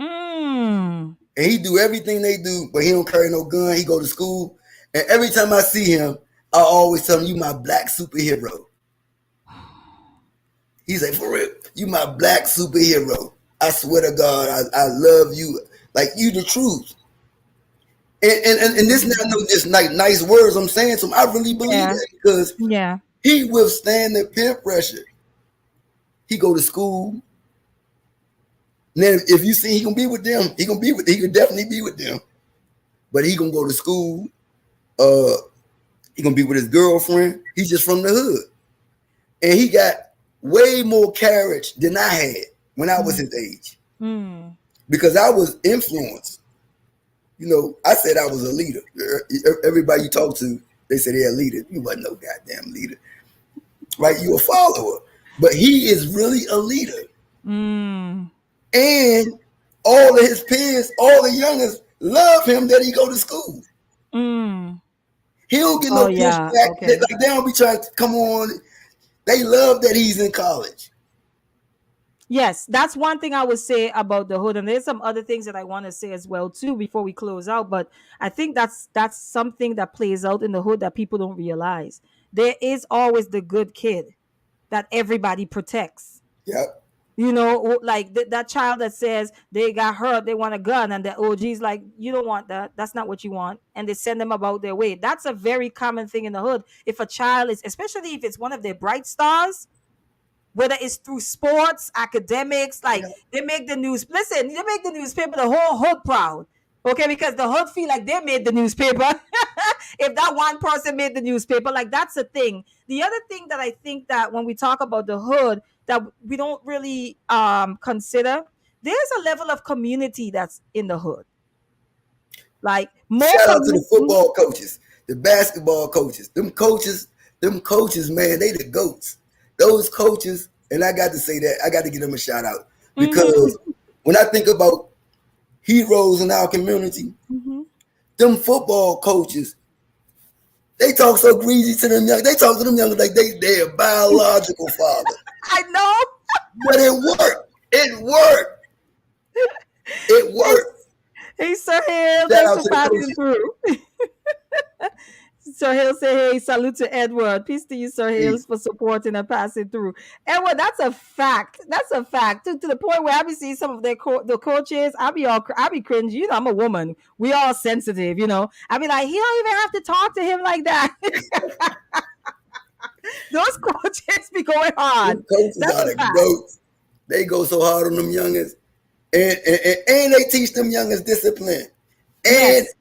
Mm. And he do everything they do, but he don't carry no gun. He go to school. And every time I see him, I always tell him, you my black superhero. He's like, for real, you my black superhero. I swear to God, I love you. Like, you the truth. And this not no just like nice words I'm saying to him. I really believe Yeah. that because Yeah. he withstand the peer pressure. He go to school. And then if you see he gonna be with them, he can definitely be with them. But he gonna go to school. He gonna be with his girlfriend. He's just from the hood. And he got way more courage than I had when I was his age. Mm. Because I was influenced. I said I was a leader. Everybody you talk to, they said they're a leader. You wasn't no goddamn leader. Right? You a follower. But he is really a leader. Mm. And all of his peers, all the youngers love him that he go to school. Mm. He don't get Oh no yeah. pushback. Okay. Like they don't be trying to come on. They love that he's in college. Yes, that's one thing I would say about the hood, and there's some other things that I want to say as well too before we close out. But I think that's something that plays out in the hood that people don't realize. There is always the good kid that everybody protects. Yep. Like that child that says they got hurt, they want a gun, and the OG's like, you don't want that. That's not what you want, and they send them about their way. That's a very common thing in the hood. If a child is, especially if it's one of their bright stars, whether it's through sports, academics, like Yeah. they make the news. Listen, they make the newspaper the whole hood proud. Okay, because the hood feel like they made the newspaper. If that one person made the newspaper, like that's the thing. The other thing that I think that when we talk about the hood, that we don't really consider, there's a level of community that's in the hood. Like more Shout out to the community. football coaches, the basketball coaches, them coaches, man, they the goats. Those coaches, and I got to say that, I got to give them a shout out because Mhm, when I think about heroes in our community, mhm. them football coaches, they talk so greasy to them young. They talk to them young like they their biological father. I know. But it worked. It worked. It Hey, worked. hey, Sir Hill, Shout thanks out for to the passing coaches. through. Sir Hill say, hey, salute to Edward. Peace to you, Sir Hill, Peace. for supporting and passing through. Edward, that's a fact. That's a fact. To the point where I be seeing some of the coaches, I be cringe. You know, I'm a woman. We all sensitive, you know. I be like, he don't even have to talk to him like that. Those coaches be going hard. Them coaches That's are a the fact. goats. They go so hard on them youngins. And they teach them youngins discipline. And Yes.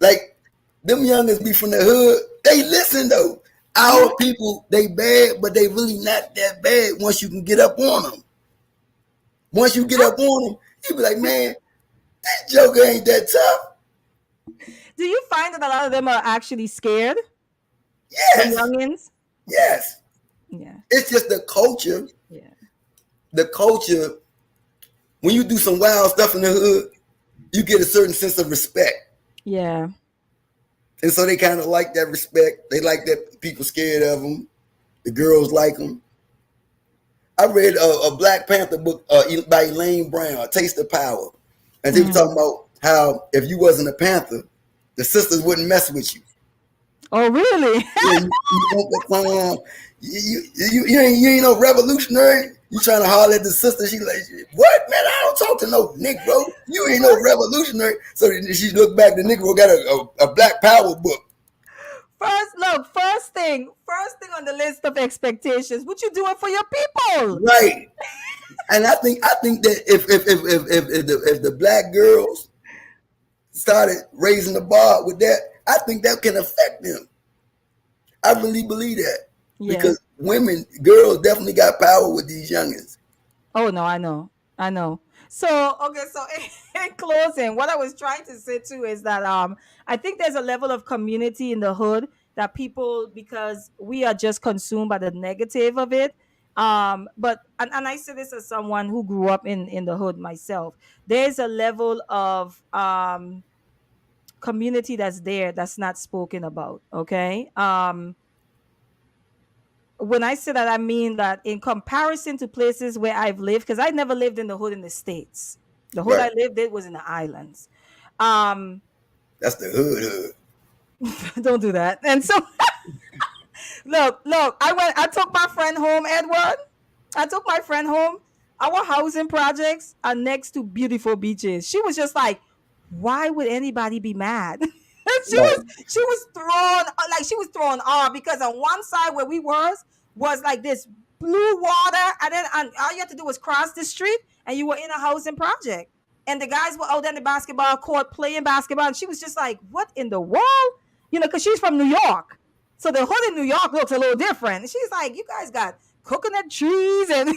like them youngins be from the hood. They listen though. Mhm. Our people, they bad, but they really not that bad once you can get up on them. Once you get up on them, you be like, man, this joker ain't that tough. Do you find that a lot of them are actually scared? The Yes. youngins? Yes. Yeah. It's just the culture. Yeah. The culture, when you do some wild stuff in the hood, you get a certain sense of respect. Yeah. And so they kind of like that respect. They like that people scared of them. The girls like them. I read a Black Panther book by Elaine Brown, A Taste of Power. And they were talking Mm. about how if you wasn't a Panther, the sisters wouldn't mess with you. Oh, really? Yeah, you want the song. You ain't no revolutionary. You trying to holler at the sister. She like, what, man? I don't talk to no Negro. You ain't no revolutionary. So she looked back. The Negro got a Black Power book. First thing on the list of expectations. What you doing for your people? Right. And I think that if the black girls started raising the bar with that, I think that can affect them. I really believe that Yeah. because girls definitely got power with these youngins. Oh no, I know. I know. So okay, so in closing, what I was trying to say too is that I think there's a level of community in the hood that people, because we are just consumed by the negative of it. But and I say this as someone who grew up in the hood myself. There's a level of community that's there that's not spoken about. Okay. When I say that, I mean that in comparison to places where I've lived, because I never lived in the hood in the States. The hood Right. I lived in was in the islands. Um, That's the hood. don't do that. And so look, I took my friend home, Edward. I took my friend home. Our housing projects are next to beautiful beaches. She was just like, why would anybody be mad? Right. She was thrown off because on one side where we was like this blue water, and then all you had to do was cross the street and you were in a housing project. And the guys were out on the basketball court playing basketball, and she was just like, what in the world? You know, because she's from New York. So the hood in New York looks a little different. And she's like, you guys got coconut trees and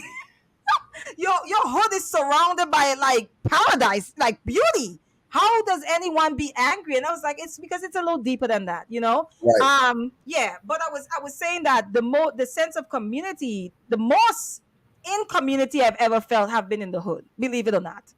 your hood is surrounded by like paradise, like beauty. How does anyone be angry? And I was like, it's because it's a little deeper than that, you know. Right. Yeah, but I was saying that the sense of community, the most in community I've ever felt have been in the hood, believe it or not.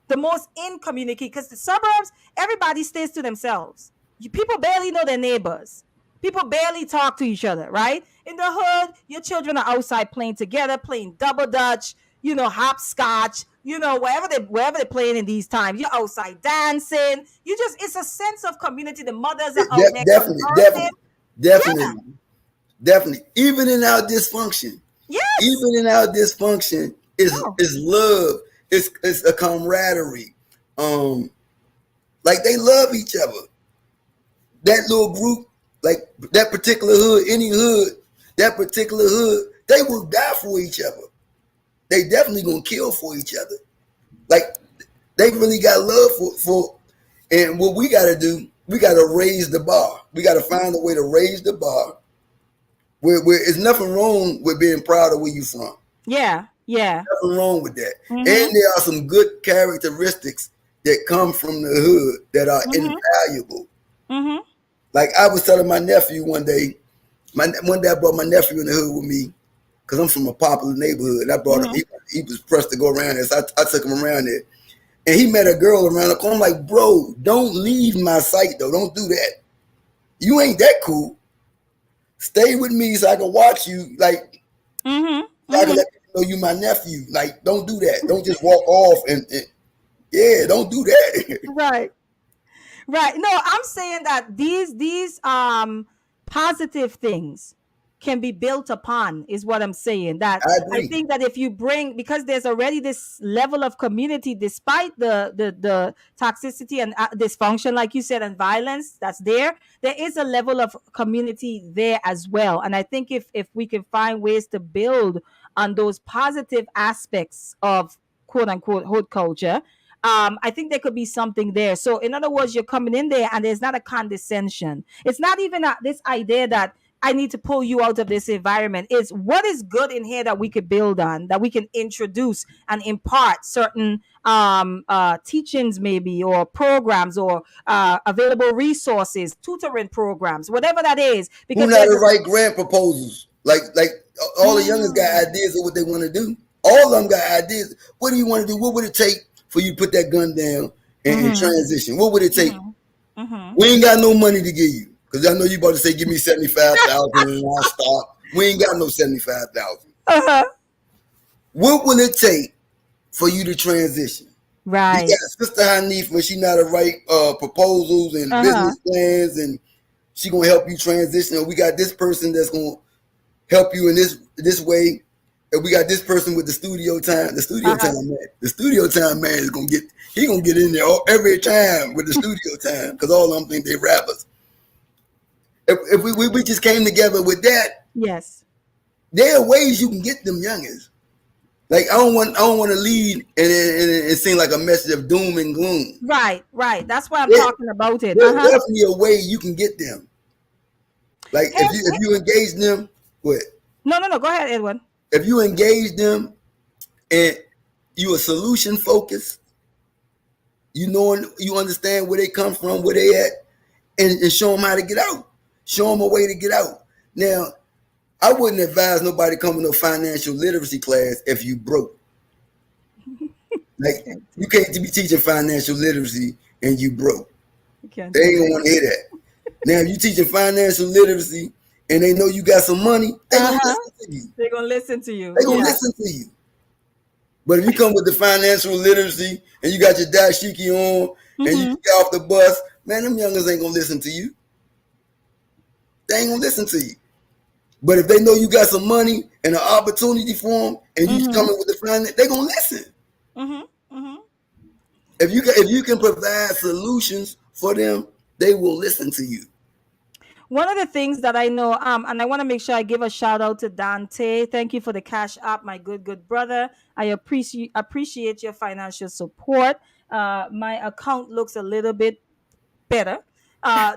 The most in community, because the suburbs, everybody stays to themselves. People barely know their neighbors. People barely talk to each other, right? In the hood, your children are outside playing together, playing double dutch, hopscotch, wherever they're playing in these times. You're outside dancing. It's a sense of community. The mothers are out there Definitely, conversing. definitely, Yeah. definitely, definitely. Even in our dysfunction, Yes. even in our dysfunction, Oh. is love. It's a camaraderie. Like they love each other. That little group, like that particular hood, any hood, that particular hood, they will die for each other. They definitely gonna kill for each other. Like they really got love for and what we gotta do, we gotta raise the bar. We gotta find a way to raise the bar where it's nothing wrong with being proud of where you from. Yeah, yeah. Nothing wrong with that. Mm-hmm. And there are some good characteristics that come from the hood that are invaluable. Mm-hmm. Like I was telling my nephew one day, one day I brought my nephew in the hood with me because I'm from a popular neighborhood. And I brought him, he was pressed to go around there. So I took him around there. And he met a girl around the corner. I'm like, bro, don't leave my sight though. Don't do that. You ain't that cool. Stay with me so I can watch you. Like, so I can let people know you my nephew. Like, don't do that. Don't just walk off and yeah, don't do that. Right. Right. No, I'm saying that these positive things can be built upon is what I'm saying. That I I agree. think that if you bring, because there's already this level of community despite the toxicity and dysfunction, like you said, and violence that's there is a level of community there as well. And I think if we can find ways to build on those positive aspects of quote unquote hood culture, I think there could be something there. So, in other words, you're coming in there and there's not a condescension. It's not even this idea that I need to pull you out of this environment. It's what is good in here that we could build on, that we can introduce and impart certain teachings, maybe, or programs, or available resources, tutoring programs, whatever that is. Who Because not to there's write grant proposals? Like all the youngest got ideas of what they want to do. All of them got ideas. What do you want to do? What would it take for you to put that gun down and transition? What would it take? We ain't got no money to give you. Because I know you about to say, give me 75,000 and I'll stop. We ain't got no 75,000. What will it take for you to transition? right. You got Sister Hanifa, she know how to write proposals and business plans, and she gonna help you transition. And we got this person that's gonna help you in this way. And we got this person with the studio time. The studio time man. The studio time man is gonna get in there every time with the studio time because all of them think they rappers. If we just came together with that, Yes. there are ways you can get them youngers. Like I don't want to lead and seem like a message of doom and gloom. Right. Right. That's why I'm talking about it. There's definitely a way you can get them. Like if you engage them, what? No. Go ahead, Edwin. If you engage them and you are solution focused, you understand where they come from, where they at, and show them how to get out. Show them a way to get out. Now, I wouldn't advise nobody coming to a financial literacy class if you broke. Like you can't be teaching financial literacy and you broke. They ain't gonna want to hear that. Now, if you teaching financial literacy and they know you got some money, they gonna listen to you. They're gonna listen to you. They gonna listen to you. But if you come with the financial literacy and you got your dashiki on and you get off the bus, man, them youngers ain't gonna listen to you. They ain't gonna listen to you. But if they know you got some money and an opportunity for them, and you coming with the finance, they gonna listen. If you can provide solutions for them, they will listen to you. One of the things that I know, and I want to make sure I give a shout out to Dante. Thank you for the cash app, my good brother. I appreciate your financial support. My account looks a little bit better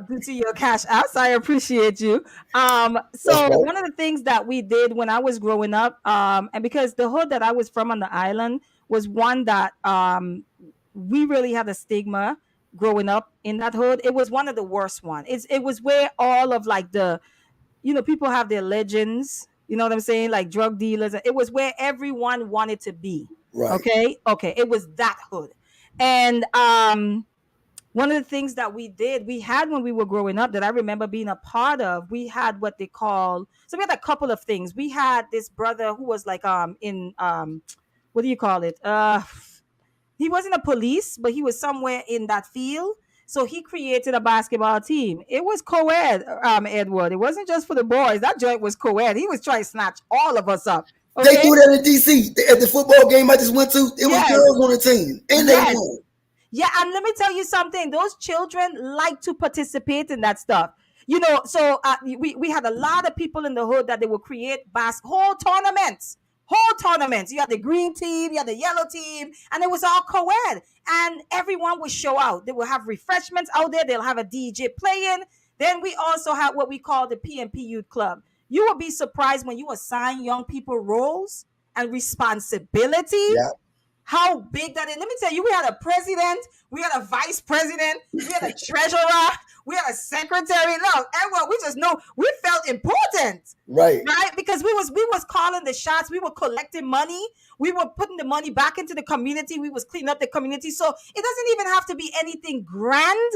due to your cash app, so I appreciate you. So one of the things that we did when I was growing up, and because the hood that I was from on the island was one that we really had a stigma growing up in that hood. It was one of the worst one. It was where all of like the, people have their legends, you know what I'm saying? Like drug dealers. It was where everyone wanted to be. Right. Okay. It was that hood. And one of the things that we had when we were growing up that I remember being a part of, we had what they call, so we had a couple of things. We had this brother who was like in what do you call it? He wasn't a police, but he was somewhere in that field. So he created a basketball team. It was co-ed, Edward. It wasn't just for the boys. That joint was co-ed. He was trying to snatch all of us up. Okay? They do that in DC. At the football game I just went to, it was girls on the team. And they won. Yeah, and let me tell you something. Those children like to participate in that stuff. So we had a lot of people in the hood that they would create whole tournaments. Whole tournaments. You had the green team, you had the yellow team, and it was all co-ed. And everyone would show out. They will have refreshments out there. They'll have a DJ playing. Then we also have what we call the PMP Youth Club. You will be surprised when you assign young people roles and responsibility, Yeah. how big that is. Let me tell you, we had a president, we had a vice president, we had a treasurer, we had a secretary. No, everyone, we just know we felt important, Right. right? Because we was calling the shots, we were collecting money, we were putting the money back into the community, we was cleaning up the community. So it doesn't even have to be anything grand.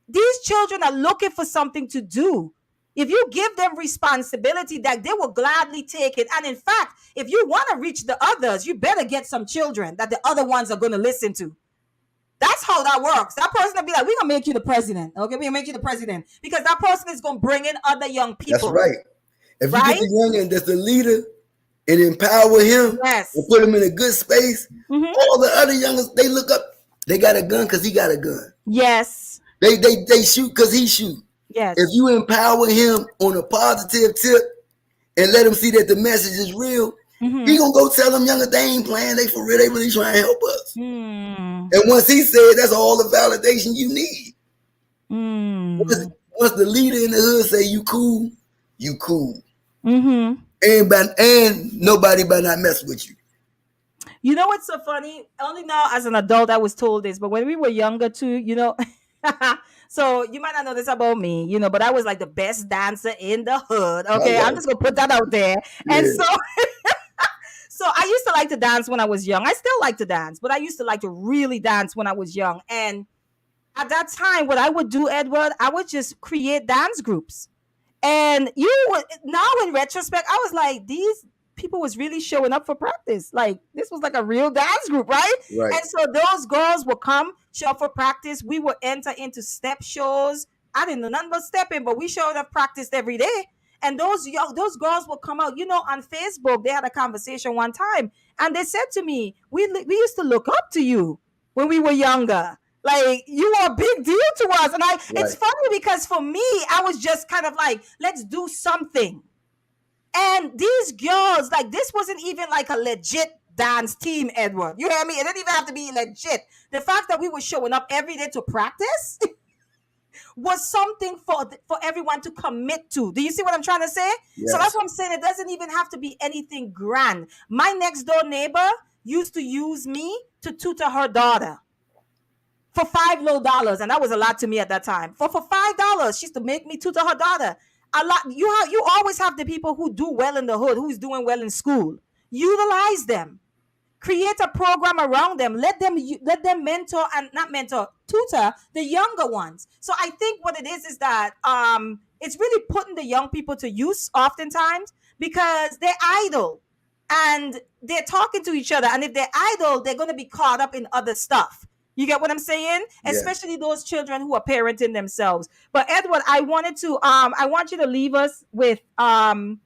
These children are looking for something to do. If you give them responsibility, that they will gladly take it. And in fact, if you want to reach the others, you better get some children that the other ones are going to listen to. That's how that works. That person will be like, we're going to make you the president. Okay, we're going to make you the president. Because that person is going to bring in other young people. That's right. If you Right? get the youngin that's the leader and empower him Yes. and put him in a good space, Mhm. all the other youngins, they look up, they got a gun because he got a gun. Yes. They shoot because he shoot. Yes. If you empower him on a positive tip and let him see that the message is real, Mhm. he gonna go tell them youngins they ain't playing, they for real, they really trying to help us. Mm. And once he said, that's all the validation you need. Mm. Once the leader in the hood say you cool, you cool. Mhm. And nobody better not mess with you. You know what's so funny? Only now as an adult I was told this, but when we were younger too. So you might not know this about me, but I was like the best dancer in the hood. Okay, I'm just gonna put that out there. And Yeah. so I used to like to dance when I was young. I still like to dance, but I used to like to really dance when I was young. And at that time, what I would do, Edward, I would just create dance groups. And now in retrospect, I was like, these people was really showing up for practice. Like this was like a real dance group, right? Right. And so those girls would come, show up for practice. We would enter into step shows. I didn't know nothing about stepping, but we showed up practiced every day. And those girls would come out. On Facebook, they had a conversation one time, and they said to me, we used to look up to you when we were younger. Like you were a big deal to us. And it's funny because for me, I was just kind of like, let's do something. And these girls, like this wasn't even like a legit dance team, Edward. You hear me? It didn't even have to be legit. The fact that we were showing up every day to practice was something for everyone to commit to. Do you see what I'm trying to say? Yes. So that's what I'm saying. It doesn't even have to be anything grand. My next door neighbor used to use me to tutor her daughter for $5 low, and that was a lot to me at that time. For $5, she used to make me tutor her daughter. A lot. You always have the people who do well in the hood, who's doing well in school. Utilize them. Create a program around them. Let them mentor and not mentor, tutor the younger ones. So I think what it is that it's really putting the young people to use oftentimes because they're idle and they're talking to each other. And if they're idle, they're going to be caught up in other stuff. You get what I'm saying? Yeah. Especially those children who are parenting themselves. But Edward, I want you to leave us with because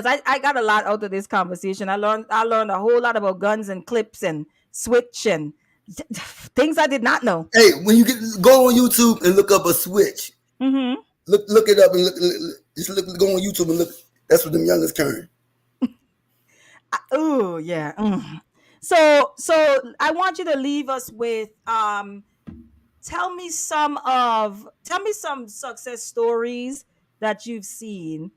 I got a lot out of this conversation. I learned a whole lot about guns and clips and switch and things I did not know. Hey, when you go on YouTube and look up a switch, Mm-hmm. look it up and go on YouTube and look. That's what them youngest carrying. Oh yeah. So I want you to leave us with tell me some success stories that you've seen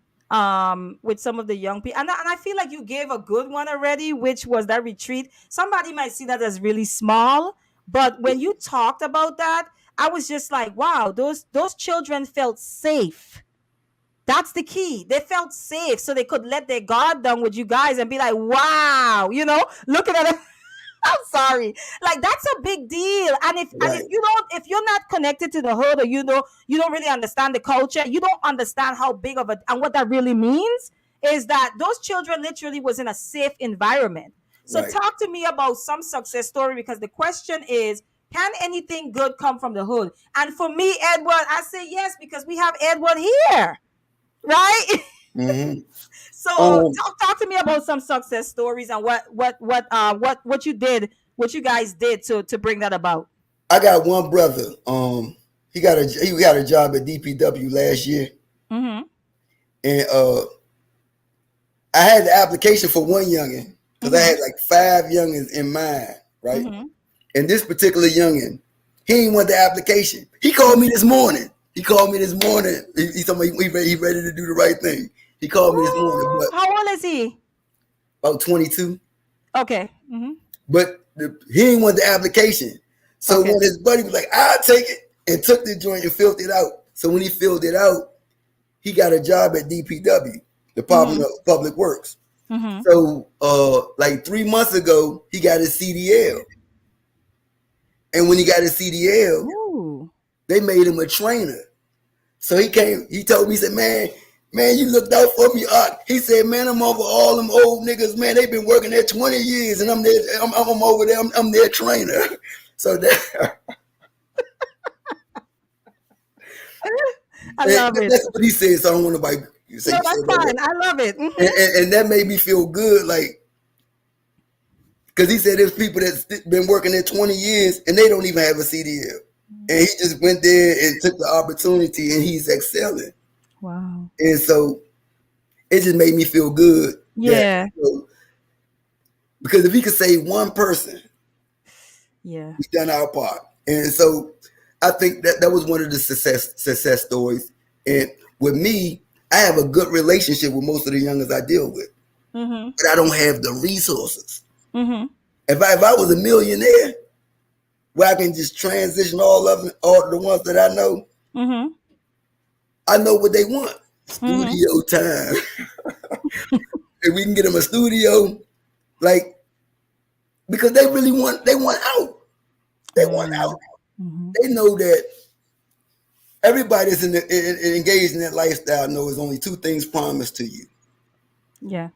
with some of the young people. And I feel like you gave a good one already, which was that retreat. Somebody might see that as really small, but when you talked about that, I was just like, wow, those children felt safe. That's the key. They felt safe, so they could let their guard down with you guys and be like, wow, looking at it. I'm sorry. Like that's a big deal. And if you're not connected to the hood, or you don't really understand the culture, you don't understand how big of and what that really means is that those children literally was in a safe environment. So talk to me about some success story, because the question is, can anything good come from the hood? And for me, Edward, I say yes, because we have Edward here. Right? Mm-hmm. So talk to me about some success stories and what you guys did to bring that about. I got one brother. he got a job at DPW last year, Mm-hmm. and I had the application for one youngin because I Mm-hmm. had like 5 youngins in mind, right? Mm-hmm. And this particular youngin, he ain't want the application. He called me this morning. He called me this morning. He told me he ready to do the right thing. He called me this morning, Oh, but how old is he? about 22. Okay. Mm-hmm. But he ain't want the application. So Okay. when his buddy was like, "I'll take it," and took the joint and filled it out. So when he filled it out, he got a job at DPW, Mm-hmm. Department of Public Works. Mm-hmm. So like 3 months ago, he got his CDL. And when he got his CDL, Ooh. they made him a trainer. So he came, he told me, he said, man, you looked out for me. He said, man, I'm over all them old niggas, man. They've been working there 20 years and I'm over there, I'm their trainer. So I love it. that's what he said. So I don't want nobody say No, you that's said that. fine. I love it. And, Mm-hmm. and, and that made me feel good, like, because he said there's people that's been working there 20 years and they don't even have a CDL. And he just went there and took the opportunity and he's excelling. Wow. And so it just made me feel good that, Yeah. because if he could save one person, Yeah. we've done our part. And so I think that was one of the success stories. And with me, I have a good relationship with most of the youngers I deal with, Mm-hmm. but I don't have the resources. Mm-hmm. If I was a millionaire, where I can just transition all of them, all the ones that I Mm-hmm. know what they want. Mm-hmm. Studio time. If we can get them a studio, like, because they want out. They want out. Mm-hmm. They know that everybody that's engaged in that lifestyle knows only two things promised to you: Yeah.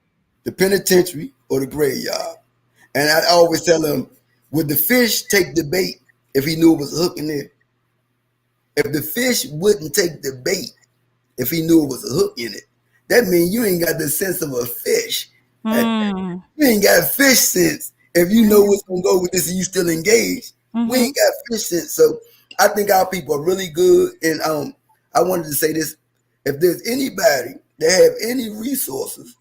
the penitentiary or the graveyard. And I always tell them, would the fish take the bait if he knew it was a hook in there? If the fish wouldn't take the bait if he knew it was a hook in it, that means you ain't got the sense of a fish. Mm. You ain't got fish sense if you know what's gonna go with this and you still engaged. We Mm-hmm. ain't got fish sense. So I think our people are really good. And I wanted to say this: if there's anybody that have any resources,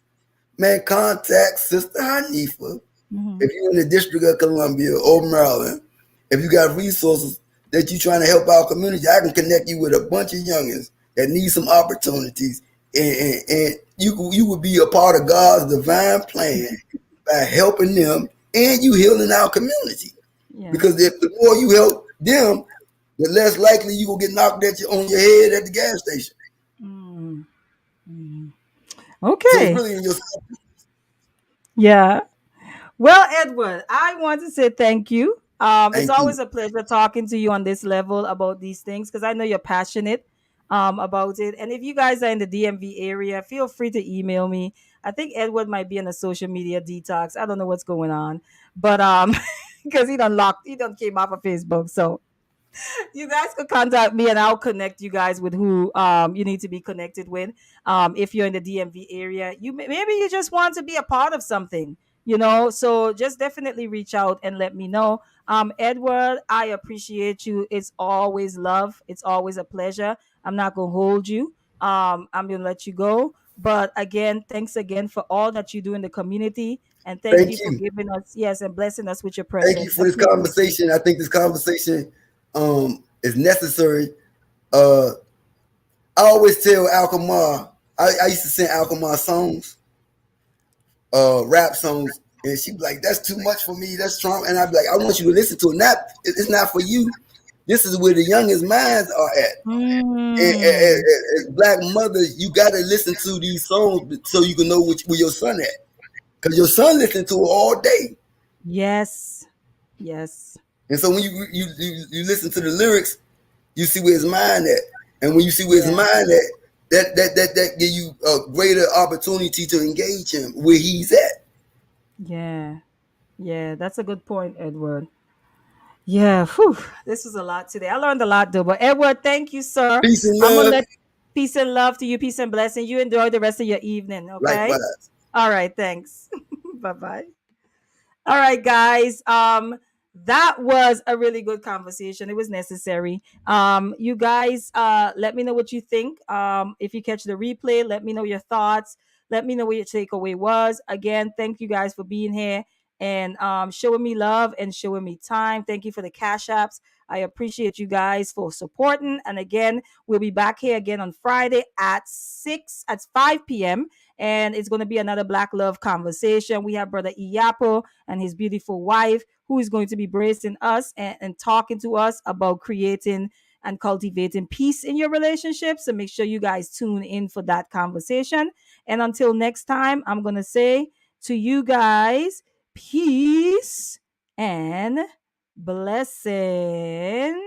man, contact Sister Hanifa. Mm-hmm. If you're in the District of Columbia or Maryland, if you got resources that you're trying to help our community, I can connect you with a bunch of youngins that need some opportunities, and you would be a part of God's divine plan by helping them and you healing our community. Yeah. Because if the more you help them, the less likely you will get knocked on your head at the gas station. Mm. Mm. So it's Okay. really in your. Yeah. Well, Edward, I want to say thank you. It's Thank you. always a pleasure talking to you on this level about these things because I know you're passionate about it. And if you guys are in the DMV area, feel free to email me. I think Edward might be in a social media detox. I don't know what's going on, but because he done came off of Facebook. So you guys could contact me and I'll connect you guys with who you need to be connected with. If you're in the DMV area, maybe you just want to be a part of something, so just definitely reach out and let me know. Edward, I appreciate you. It's always love. It's always a pleasure. I'm not gonna hold you. I'm gonna let you go. But again, thanks again for all that you do in the community. And thank Thank you for you. giving us, yes, and blessing us with your Thank you presence. for this Appreciate you. conversation. I think this conversation is necessary. Uh, I always tell Alkamar, I used to sing Alkamar songs, rap songs, and she'd be like, "That's too much for me. That's trauma." And I'd be like, "I want you to listen to it. It's not for you. This is where the youngest minds are at." Mm. As black mothers, you got to listen to these songs so you can know where your son at, because your son listen to it all day. Yes. Yes. And so when you listen to the lyrics, you see where his mind at. And when you see where his Yeah. mind at, that give you a greater opportunity to engage him where he's at. Yeah. Yeah. That's a good point, Edward. Yeah. Whew. This was a lot today. I learned a lot, though. But Edward, thank you, sir. Peace and I'm gonna love. let peace and love to you. Peace and blessing. You enjoy the rest of your evening. Okay. Likewise. All right. Thanks. Bye bye. All right, guys. That was a really good conversation. It was necessary. You guys, let me know what you think. If you catch the replay, let me know your thoughts. Let me know what your takeaway was. Again, thank you guys for being here and showing me love and showing me time. Thank you for the cash apps. I appreciate you guys for supporting. And again, we'll be back here again on Friday at 5 p.m. And it's going to be another Black Love conversation. We have Brother Iyapo and his beautiful wife, who is going to be bracing us and talking to us about creating and cultivating peace in your relationships. So make sure you guys tune in for that conversation. And until next time, I'm going to say to you guys, peace and blessings.